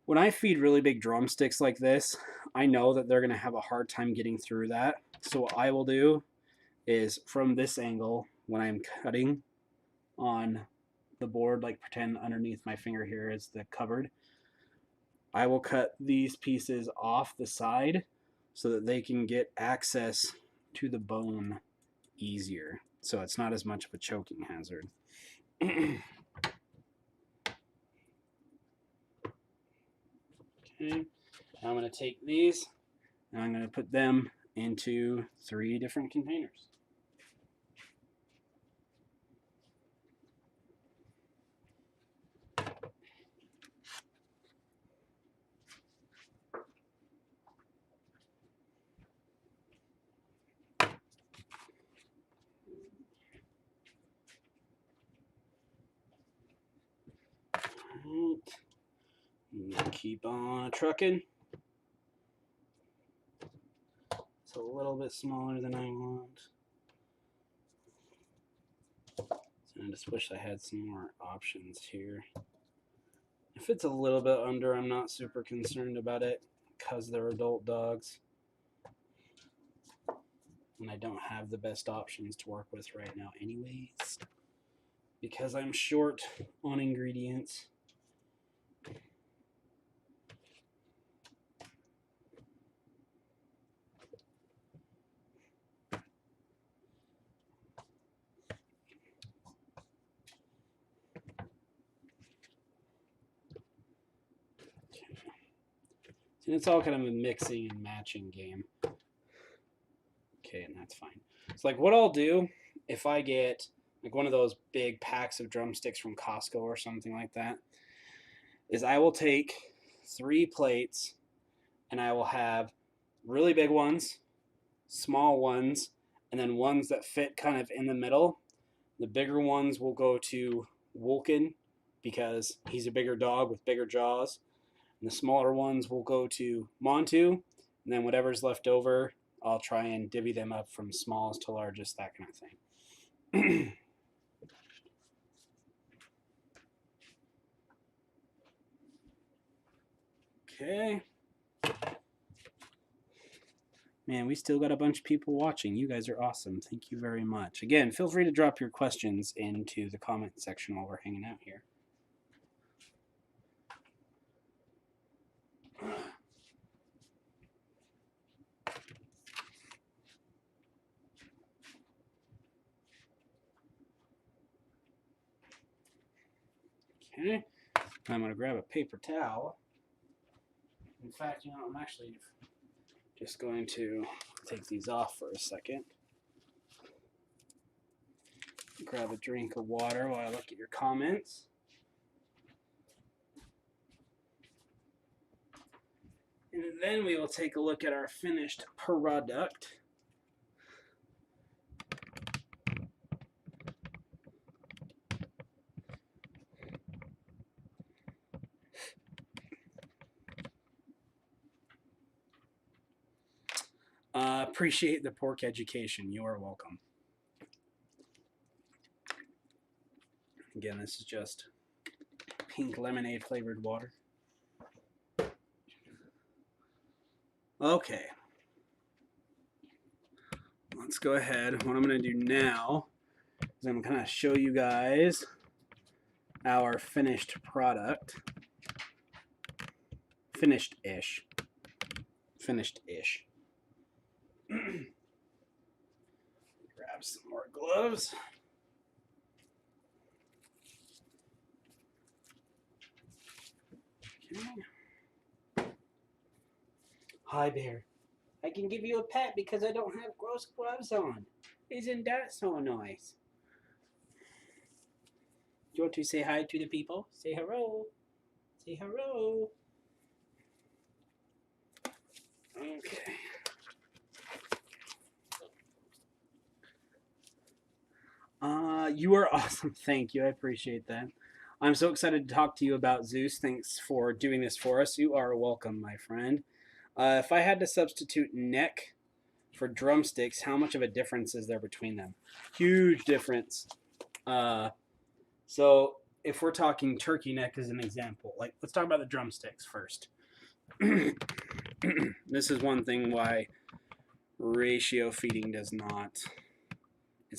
when I feed really big drumsticks like this, I know that they're going to have a hard time getting through that. So what I will do is from this angle, when I'm cutting on the board, like pretend underneath my finger here is the cupboard, I will cut these pieces off the side so that they can get access to the bone easier. So it's not as much of a choking hazard. Okay, I'm going to take these and I'm going to put them into 3 different containers. Keep on trucking. It's a little bit smaller than I want. So I just wish I had some more options here. If it's a little bit under, I'm not super concerned about it because they're adult dogs. And I don't have the best options to work with right now anyways, because I'm short on ingredients. And it's all kind of a mixing and matching game. Okay, and that's fine. So like what I'll do if I get like one of those big packs of drumsticks from Costco or something like that is I will take 3 plates and I will have really big ones, small ones, and then ones that fit kind of in the middle. The bigger ones will go to Wilkin because he's a bigger dog with bigger jaws. And the smaller ones will go to Montu. And then whatever's left over, I'll try and divvy them up from smallest to largest, that kind of thing. Okay. Man, we still got a bunch of people watching. You guys are awesome. Thank you very much. Again, feel free to drop your questions into the comment section while we're hanging out here. Okay. I'm going to grab a paper towel. In fact, you know, I'm actually just going to take these off for a second. Grab a drink of water while I look at your comments. And then we will take a look at our finished product. Appreciate the pork education. You are welcome. Again, this is just pink lemonade flavored water. Okay. Let's go ahead. What I'm going to do now is I'm going to show you guys our finished product. Finished-ish. Finished-ish. Grab some more gloves. Okay. Hi there. I can give you a pet because I don't have gross gloves on. Isn't that so nice? Do you want to say hi to the people? Say hello. Say hello. Okay. You are awesome. Thank you. I appreciate that. I'm so excited to talk to you about Zeus. Thanks for doing this for us. You are welcome, my friend. If I had to substitute neck for drumsticks, how much of a difference is there between them? Huge difference. So if we're talking turkey neck as an example, like let's talk about the drumsticks first. This is one thing why ratio feeding it's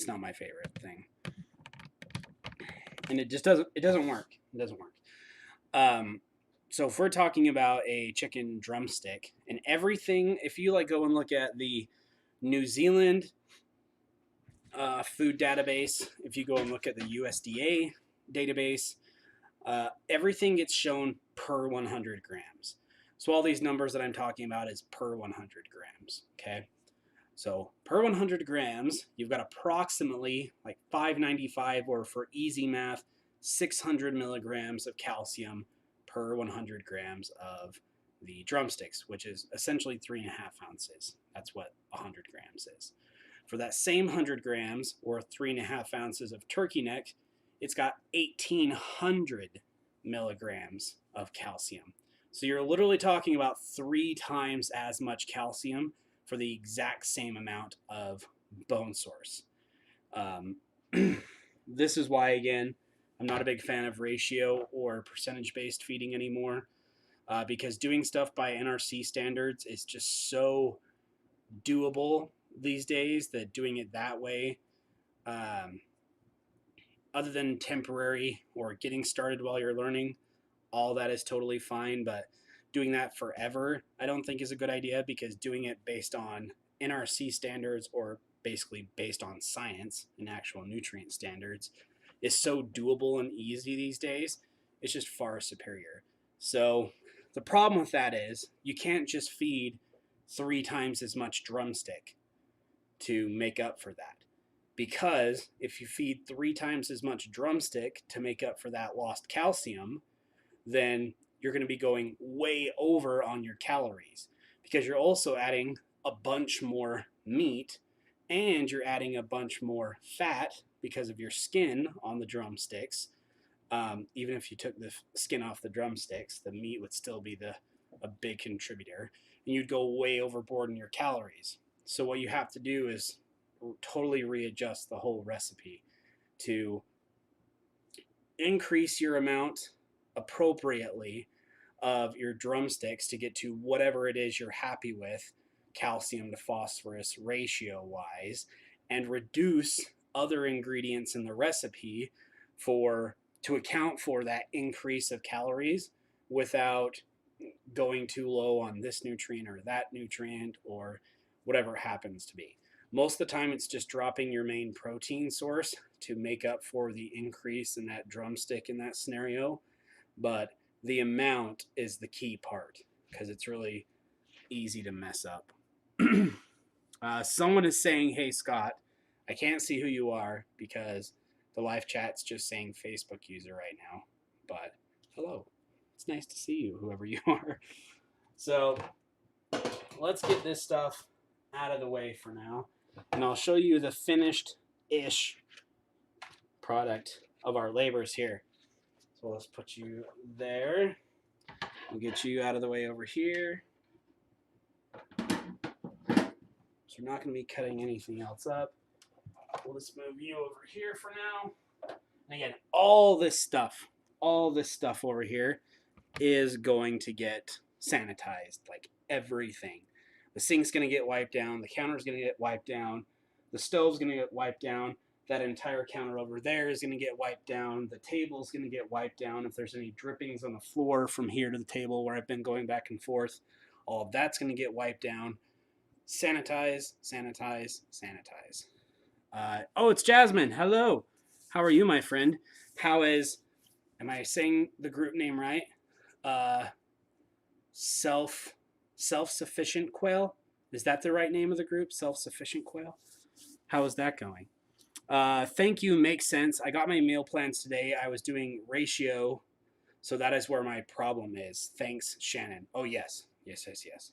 not my favorite thing. And it doesn't work. It doesn't work. So if we're talking about a chicken drumstick and everything, if you like go and look at the New Zealand food database, if you go and look at the USDA database, everything gets shown per 100 grams. So all these numbers that I'm talking about is per 100 grams, okay? So per 100 grams, you've got approximately like 595, or for easy math, 600 milligrams of calcium per 100 grams of the drumsticks, which is essentially 3.5 ounces. That's what 100 grams is. For that same 100 grams, or 3.5 ounces of turkey neck, it's got 1,800 milligrams of calcium. So you're literally talking about 3 times as much calcium for the exact same amount of bone source. This is why, again, I'm not a big fan of ratio or percentage-based feeding anymore, because doing stuff by NRC standards is just so doable these days that doing it that way, other than temporary or getting started while you're learning, all that is totally fine, but doing that forever I don't think is a good idea, because doing it based on NRC standards, or basically based on science and actual nutrient standards, is so doable and easy these days. It's just far superior. So the problem with that is you can't just feed 3 times as much drumstick to make up for that. Because if you feed 3 times as much drumstick to make up for that lost calcium, then you're going to be going way over on your calories, because you're also adding a bunch more meat and you're adding a bunch more fat because of your skin on the drumsticks. Even if you took the skin off the drumsticks, the meat would still be a big contributor, and you'd go way overboard in your calories. So what you have to do is totally readjust the whole recipe to increase your amount appropriately of your drumsticks to get to whatever it is you're happy with, calcium to phosphorus ratio wise, and reduce other ingredients in the recipe to account for that increase of calories without going too low on this nutrient or that nutrient or whatever it happens to be. Most of the time it's just dropping your main protein source to make up for the increase in that drumstick in that scenario, but the amount is the key part because it's really easy to mess up. Someone is saying, "Hey Scott, I can't see who you are because the live chat's just saying Facebook user right now, but hello, it's nice to see you, whoever you are." So let's get this stuff out of the way for now, and I'll show you the finished-ish product of our labors here. So let's put you there. We'll get you out of the way over here. So we're not going to be cutting anything else up. We'll just move you over here for now. And again, all this stuff over here is going to get sanitized, like everything. The sink's going to get wiped down. The counter's going to get wiped down. The stove's going to get wiped down. That entire counter over there is going to get wiped down. The table's going to get wiped down. If there's any drippings on the floor from here to the table where I've been going back and forth, all of that's going to get wiped down. Sanitize, sanitize, sanitize. Oh, it's Jasmine. Hello. How are you, my friend? How is, am I saying the group name right? Self-sufficient quail? Is that the right name of the group? Self-sufficient quail? How is that going? Thank you. Makes sense. I got my meal plans today. I was doing ratio, so that is where my problem is. Thanks, Shannon. Oh, yes. Yes, yes, yes.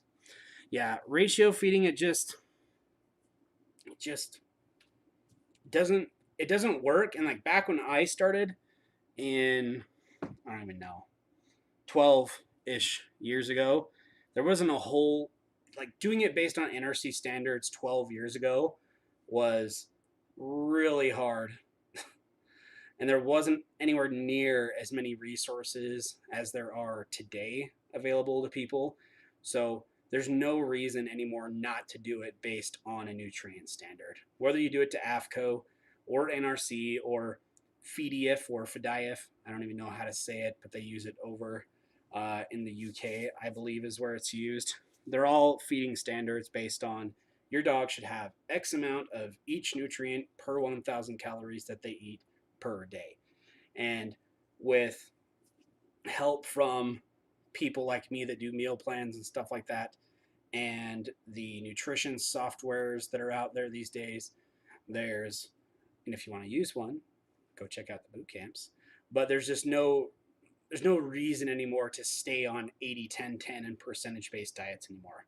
Yeah, ratio feeding, it just doesn't work. And like back when I started in, I don't even know, 12-ish years ago, there wasn't a whole, like doing it based on NRC standards 12 years ago was really hard. And there wasn't anywhere near as many resources as there are today available to people. So there's no reason anymore not to do it based on a nutrient standard. Whether you do it to AFCO or NRC or FDIF or FDIF, I don't even know how to say it, but they use it over in the UK, I believe is where it's used. They're all feeding standards based on your dog should have X amount of each nutrient per 1,000 calories that they eat per day. And with help from people like me that do meal plans and stuff like that, and the nutrition softwares that are out there these days, and if you want to use one, go check out the boot camps. But there's no reason anymore to stay on 80-10-10 and percentage-based diets anymore.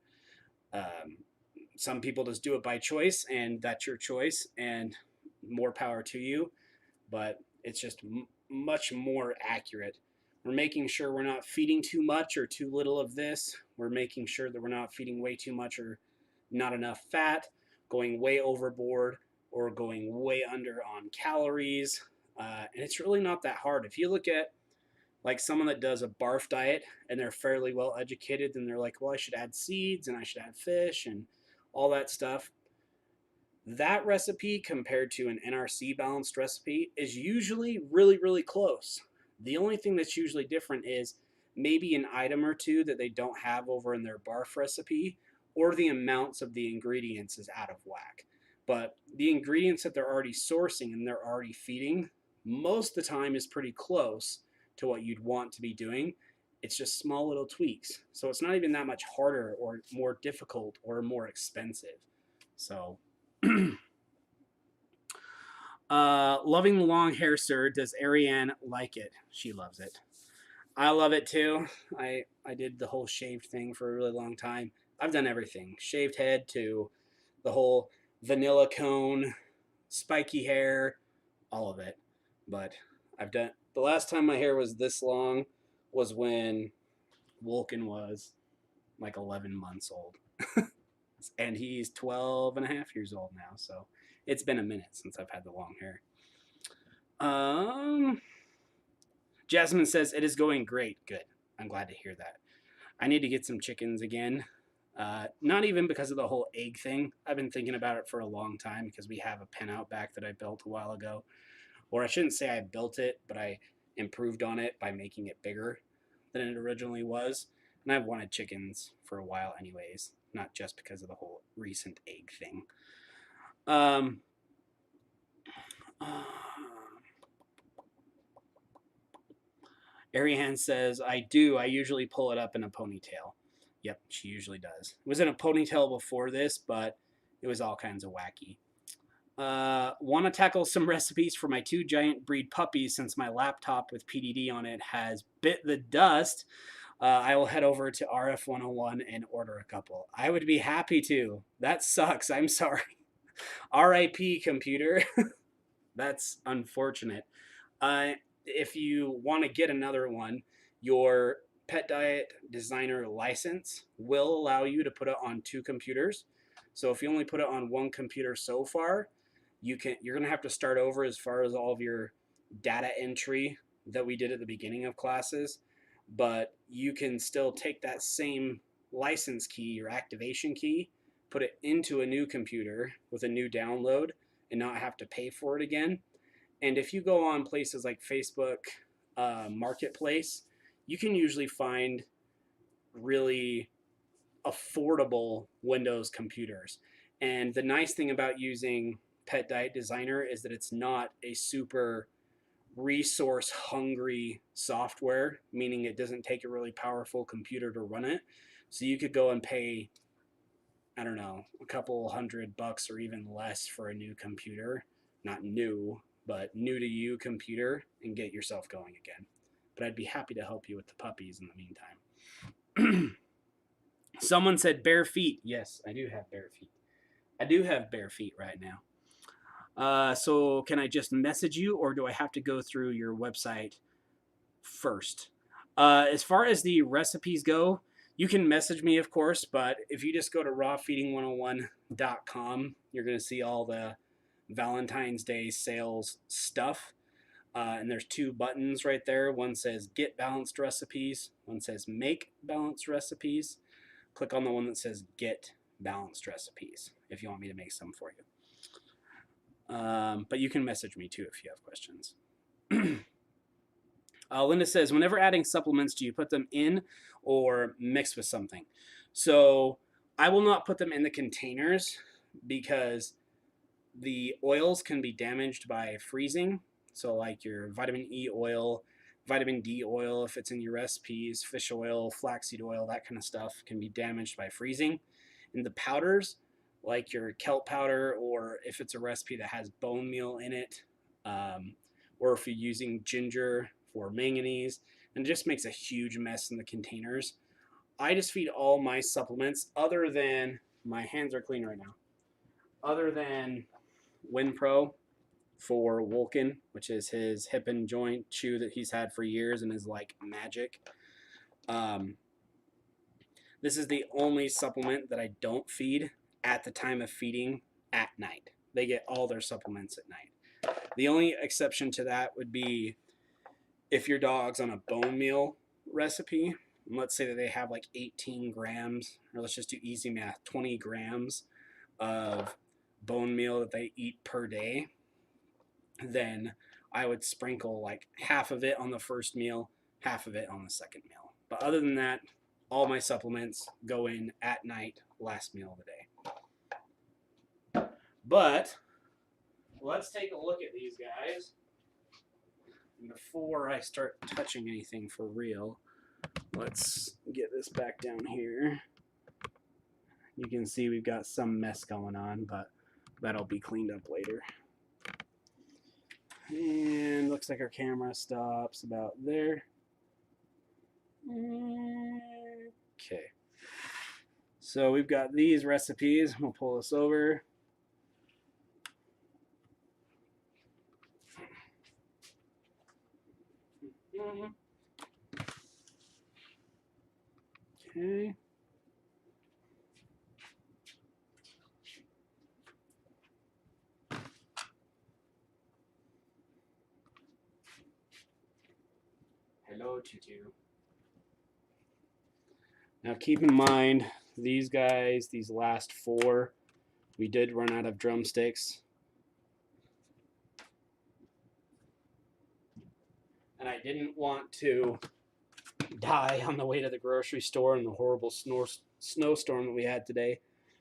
Some people just do it by choice, and that's your choice, and more power to you. But it's just much more accurate. We're making sure we're not feeding too much or too little of this. We're making sure that we're not feeding way too much or not enough fat, going way overboard or going way under on calories. And it's really not that hard. If you look at like someone that does a barf diet and they're fairly well educated, then they're like, well, I should add seeds and I should add fish and all that stuff. That recipe compared to an NRC balanced recipe is usually really, really close. The only thing that's usually different is maybe an item or two that they don't have over in their barf recipe, or the amounts of the ingredients is out of whack. But the ingredients that they're already sourcing and they're already feeding, most of the time is pretty close to what you'd want to be doing. It's just small little tweaks. So it's not even that much harder or more difficult or more expensive. So loving the long hair, sir. Does Ariane like it? She loves it. I love it too. I did the whole shaved thing for a really long time. I've done everything. Shaved head to the whole vanilla cone, spiky hair, all of it. But I've done, the last time my hair was this long was when Wolken was like 11 months old. And he's 12 and a half years old now. So it's been a minute since I've had the long hair. Jasmine says it is going great. Good. I'm glad to hear that. I need to get some chickens again. Not even because of the whole egg thing. I've been thinking about it for a long time because we have a pen out back that I built a while ago. Or I shouldn't say I built it, but I improved on it by making it bigger than it originally was. And I've wanted chickens for a while anyways, not just because of the whole recent egg thing. Ariane says, I do. I usually pull it up in a ponytail. Yep, she usually does. It was in a ponytail before this, but it was all kinds of wacky. Want to tackle some recipes for my 2 giant breed puppies since my laptop with PDD on it has bit the dust. I will head over to RF101 and order a couple. I would be happy to. That sucks. I'm sorry. RIP computer. That's unfortunate. If you want to get another one, your pet diet designer license will allow you to put it on 2 computers. So if you only put it on 1 computer so far, you're going to have to start over as far as all of your data entry that we did at the beginning of classes, but you can still take that same license key, your activation key, put it into a new computer with a new download and not have to pay for it again. And if you go on places like Facebook Marketplace, you can usually find really affordable Windows computers. And the nice thing about using Pet Diet Designer is that it's not a super resource hungry software, meaning it doesn't take a really powerful computer to run it. So you could go and pay, I don't know, a couple $100 or even less for a new computer. Not new, but new to you computer and get yourself going again. But I'd be happy to help you with the puppies in the meantime. Someone said bare feet. Yes, I do have bare feet. I do have bare feet right now. So can I just message you or do I have to go through your website first? As far as the recipes go, you can message me, of course, but if you just go to rawfeeding101.com, you're going to see all the Valentine's Day sales stuff. And there's 2 buttons right there. One says Get Balanced Recipes. One says Make Balanced Recipes. Click on the one that says Get Balanced Recipes if you want me to make some for you. But you can message me too if you have questions. Linda says, whenever adding supplements, do you put them in or mix with something? So I will not put them in the containers because the oils can be damaged by freezing. So like your vitamin E oil, vitamin D oil, if it's in your recipes, fish oil, flaxseed oil, that kind of stuff can be damaged by freezing. And the powders, like your kelp powder, or if it's a recipe that has bone meal in it, or if you're using ginger for manganese, and it just makes a huge mess in the containers. I just feed all my supplements, other than, my hands are clean right now, other than WinPro for Vulcan, which is his hip and joint chew that he's had for years and is like magic. This is the only supplement that I don't feed at the time of feeding at night. They get all their supplements at night. The only exception to that would be if your dog's on a bone meal recipe. Let's say that they have like 18 grams, or let's just do easy math, 20 grams of bone meal that they eat per day, then I would sprinkle like half of it on the first meal, half of it on the second meal. But other than that, all my supplements go in at night, last meal of the day. But let's take a look at these guys. Before I start touching anything for real, let's get this back down here. You can see we've got some mess going on, but that'll be cleaned up later. And looks like our camera stops about there. Okay. So we've got these recipes. We'll pull this over. Okay. Hello, Tutu. Now keep in mind, these guys, these last 4, we did run out of drumsticks. And I didn't want to die on the way to the grocery store in the horrible snowstorm that we had today.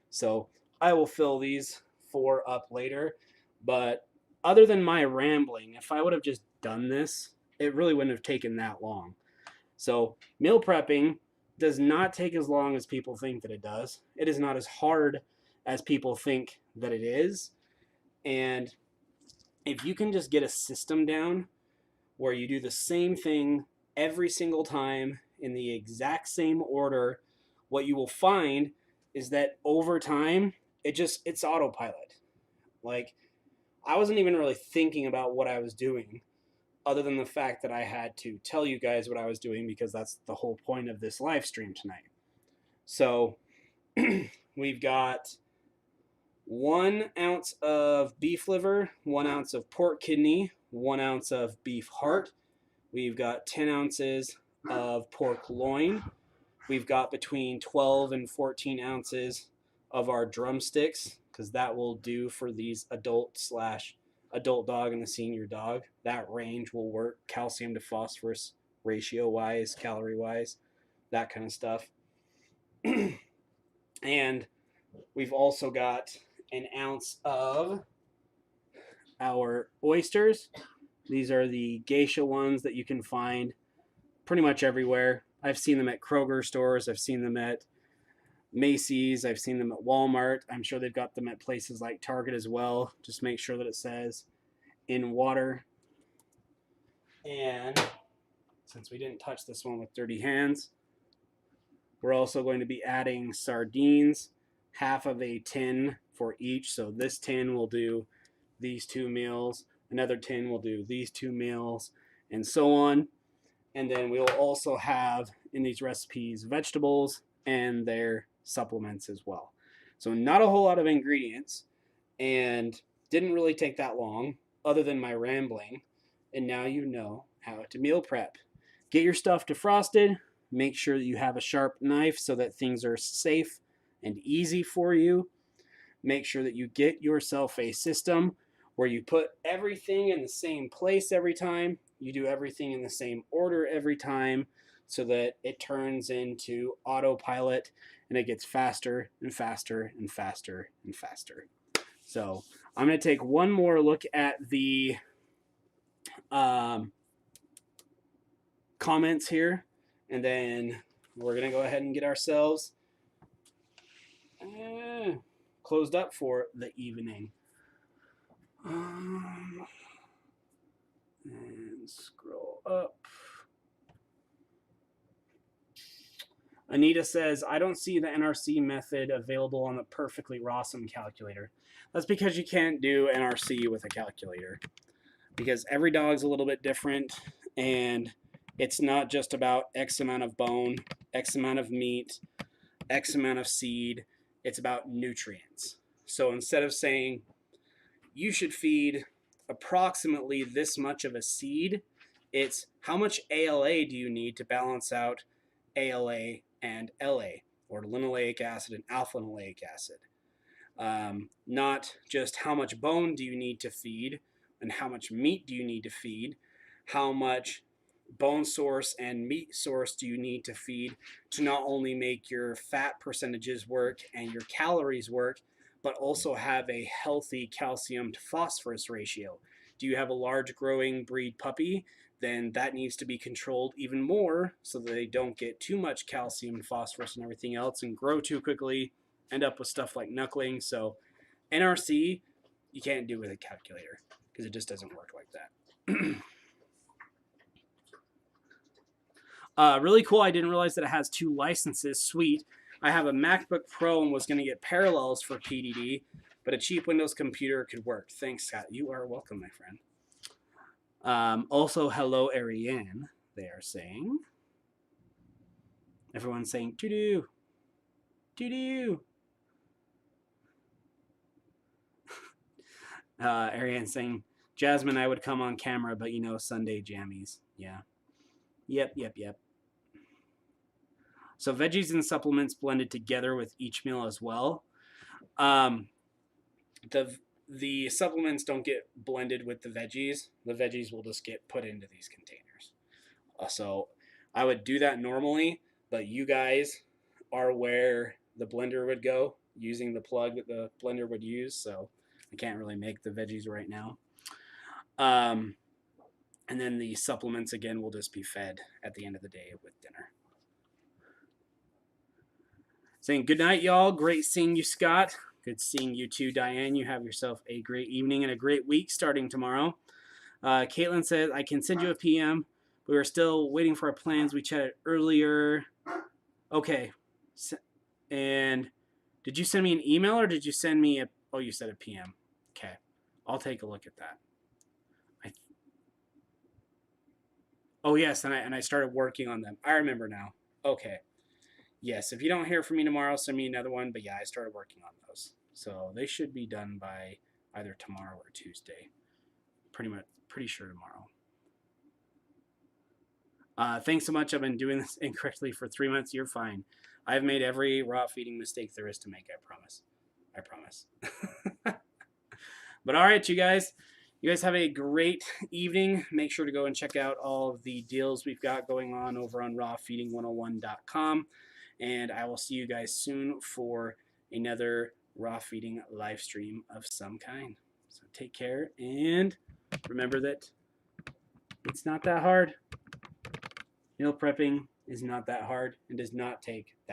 So I will fill these 4 up later. But other than my rambling, if I would have just done this, it really wouldn't have taken that long. So meal prepping does not take as long as people think that it does. It is not as hard as people think that it is. And if you can just get a system down where you do the same thing every single time in the exact same order, what you will find is that over time, it's autopilot. Like, I wasn't even really thinking about what I was doing other than the fact that I had to tell you guys what I was doing because that's the whole point of this live stream tonight. So we've got 1 ounce of beef liver, 1 ounce of pork kidney, 1 ounce of beef heart. We've got 10 ounces of pork loin. We've got between 12 and 14 ounces of our drumsticks, because that will do for these adult dog and the senior dog. That range will work calcium to phosphorus ratio wise, calorie wise, that kind of stuff. And we've also got 1 ounce of our oysters. These are the geisha ones that you can find pretty much everywhere. I've seen them at Kroger stores. I've seen them at Macy's. I've seen them at Walmart. I'm sure they've got them at places like Target as well. Just make sure that it says in water. And since we didn't touch this one with dirty hands, we're also going to be adding sardines, half of a tin for each. So this tin will do these 2 meals. Another tin will do these 2 meals, and so on. And then we'll also have in these recipes vegetables and their supplements as well. So not a whole lot of ingredients, and didn't really take that long other than my rambling. And now you know how to meal prep. Get your stuff defrosted. Make sure that you have a sharp knife so that things are safe and easy for you. Make sure that you get yourself a system where you put everything in the same place every time. You do everything in the same order every time so that it turns into autopilot and it gets faster and faster and faster and faster. So I'm going to take one more look at the comments here, and then we're going to go ahead and get ourselves closed up for the evening. And scroll up. Anita says, I don't see the NRC method available on the Perfectly Rawsome calculator. That's because you can't do NRC with a calculator. Because every dog's a little bit different, and it's not just about X amount of bone, X amount of meat, X amount of seed. It's about nutrients. So instead of saying you should feed approximately this much of a seed, it's how much ALA do you need to balance out ALA and LA, or linoleic acid and alpha linoleic acid. Not just how much bone do you need to feed and how much meat do you need to feed, how much bone source and meat source do you need to feed to not only make your fat percentages work and your calories work, but also have a healthy calcium to phosphorus ratio. Do you have a large growing breed puppy? Then that needs to be controlled even more so that they don't get too much calcium and phosphorus and everything else and grow too quickly, end up with stuff like knuckling. So NRC, you can't do with a calculator because it just doesn't work like that. Really cool. I didn't realize that it has 2 licenses. Sweet. I have a MacBook Pro and was going to get Parallels for PDD, but a cheap Windows computer could work. Thanks, Scott. You are welcome, my friend. Also, hello, Ariane, they are saying. Everyone's saying, doo-doo, doo-doo. Ariane's saying, Jasmine, I would come on camera, but you know, Sunday jammies. Yeah. Yep. So veggies and supplements blended together with each meal as well. The supplements don't get blended with the veggies. The veggies will just get put into these containers. So I would do that normally, but you guys are where the blender would go using the plug that the blender would use. So I can't really make the veggies right now. And then the supplements, again, will just be fed at the end of the day with dinner. Saying good night, y'all. Great seeing you, Scott. Good seeing you too, Diane. You have yourself a great evening and a great week starting tomorrow. Caitlin says, I can send you a PM. We are still waiting for our plans. We chatted earlier. Okay. And did you send me an email or did you send me oh, you said a PM. Okay. I'll take a look at that. Oh, yes, and I started working on them. I remember now. Okay. Yes, if you don't hear from me tomorrow, send me another one. But yeah, I started working on those. So they should be done by either tomorrow or Tuesday. Pretty sure tomorrow. Thanks so much. I've been doing this incorrectly for 3 months. You're fine. I've made every raw feeding mistake there is to make. I promise. I promise. But all right, you guys. You guys have a great evening. Make sure to go and check out all of the deals we've got going on over on rawfeeding101.com. And I will see you guys soon for another raw feeding live stream of some kind. So take care and remember that it's not that hard. Meal prepping is not that hard and does not take that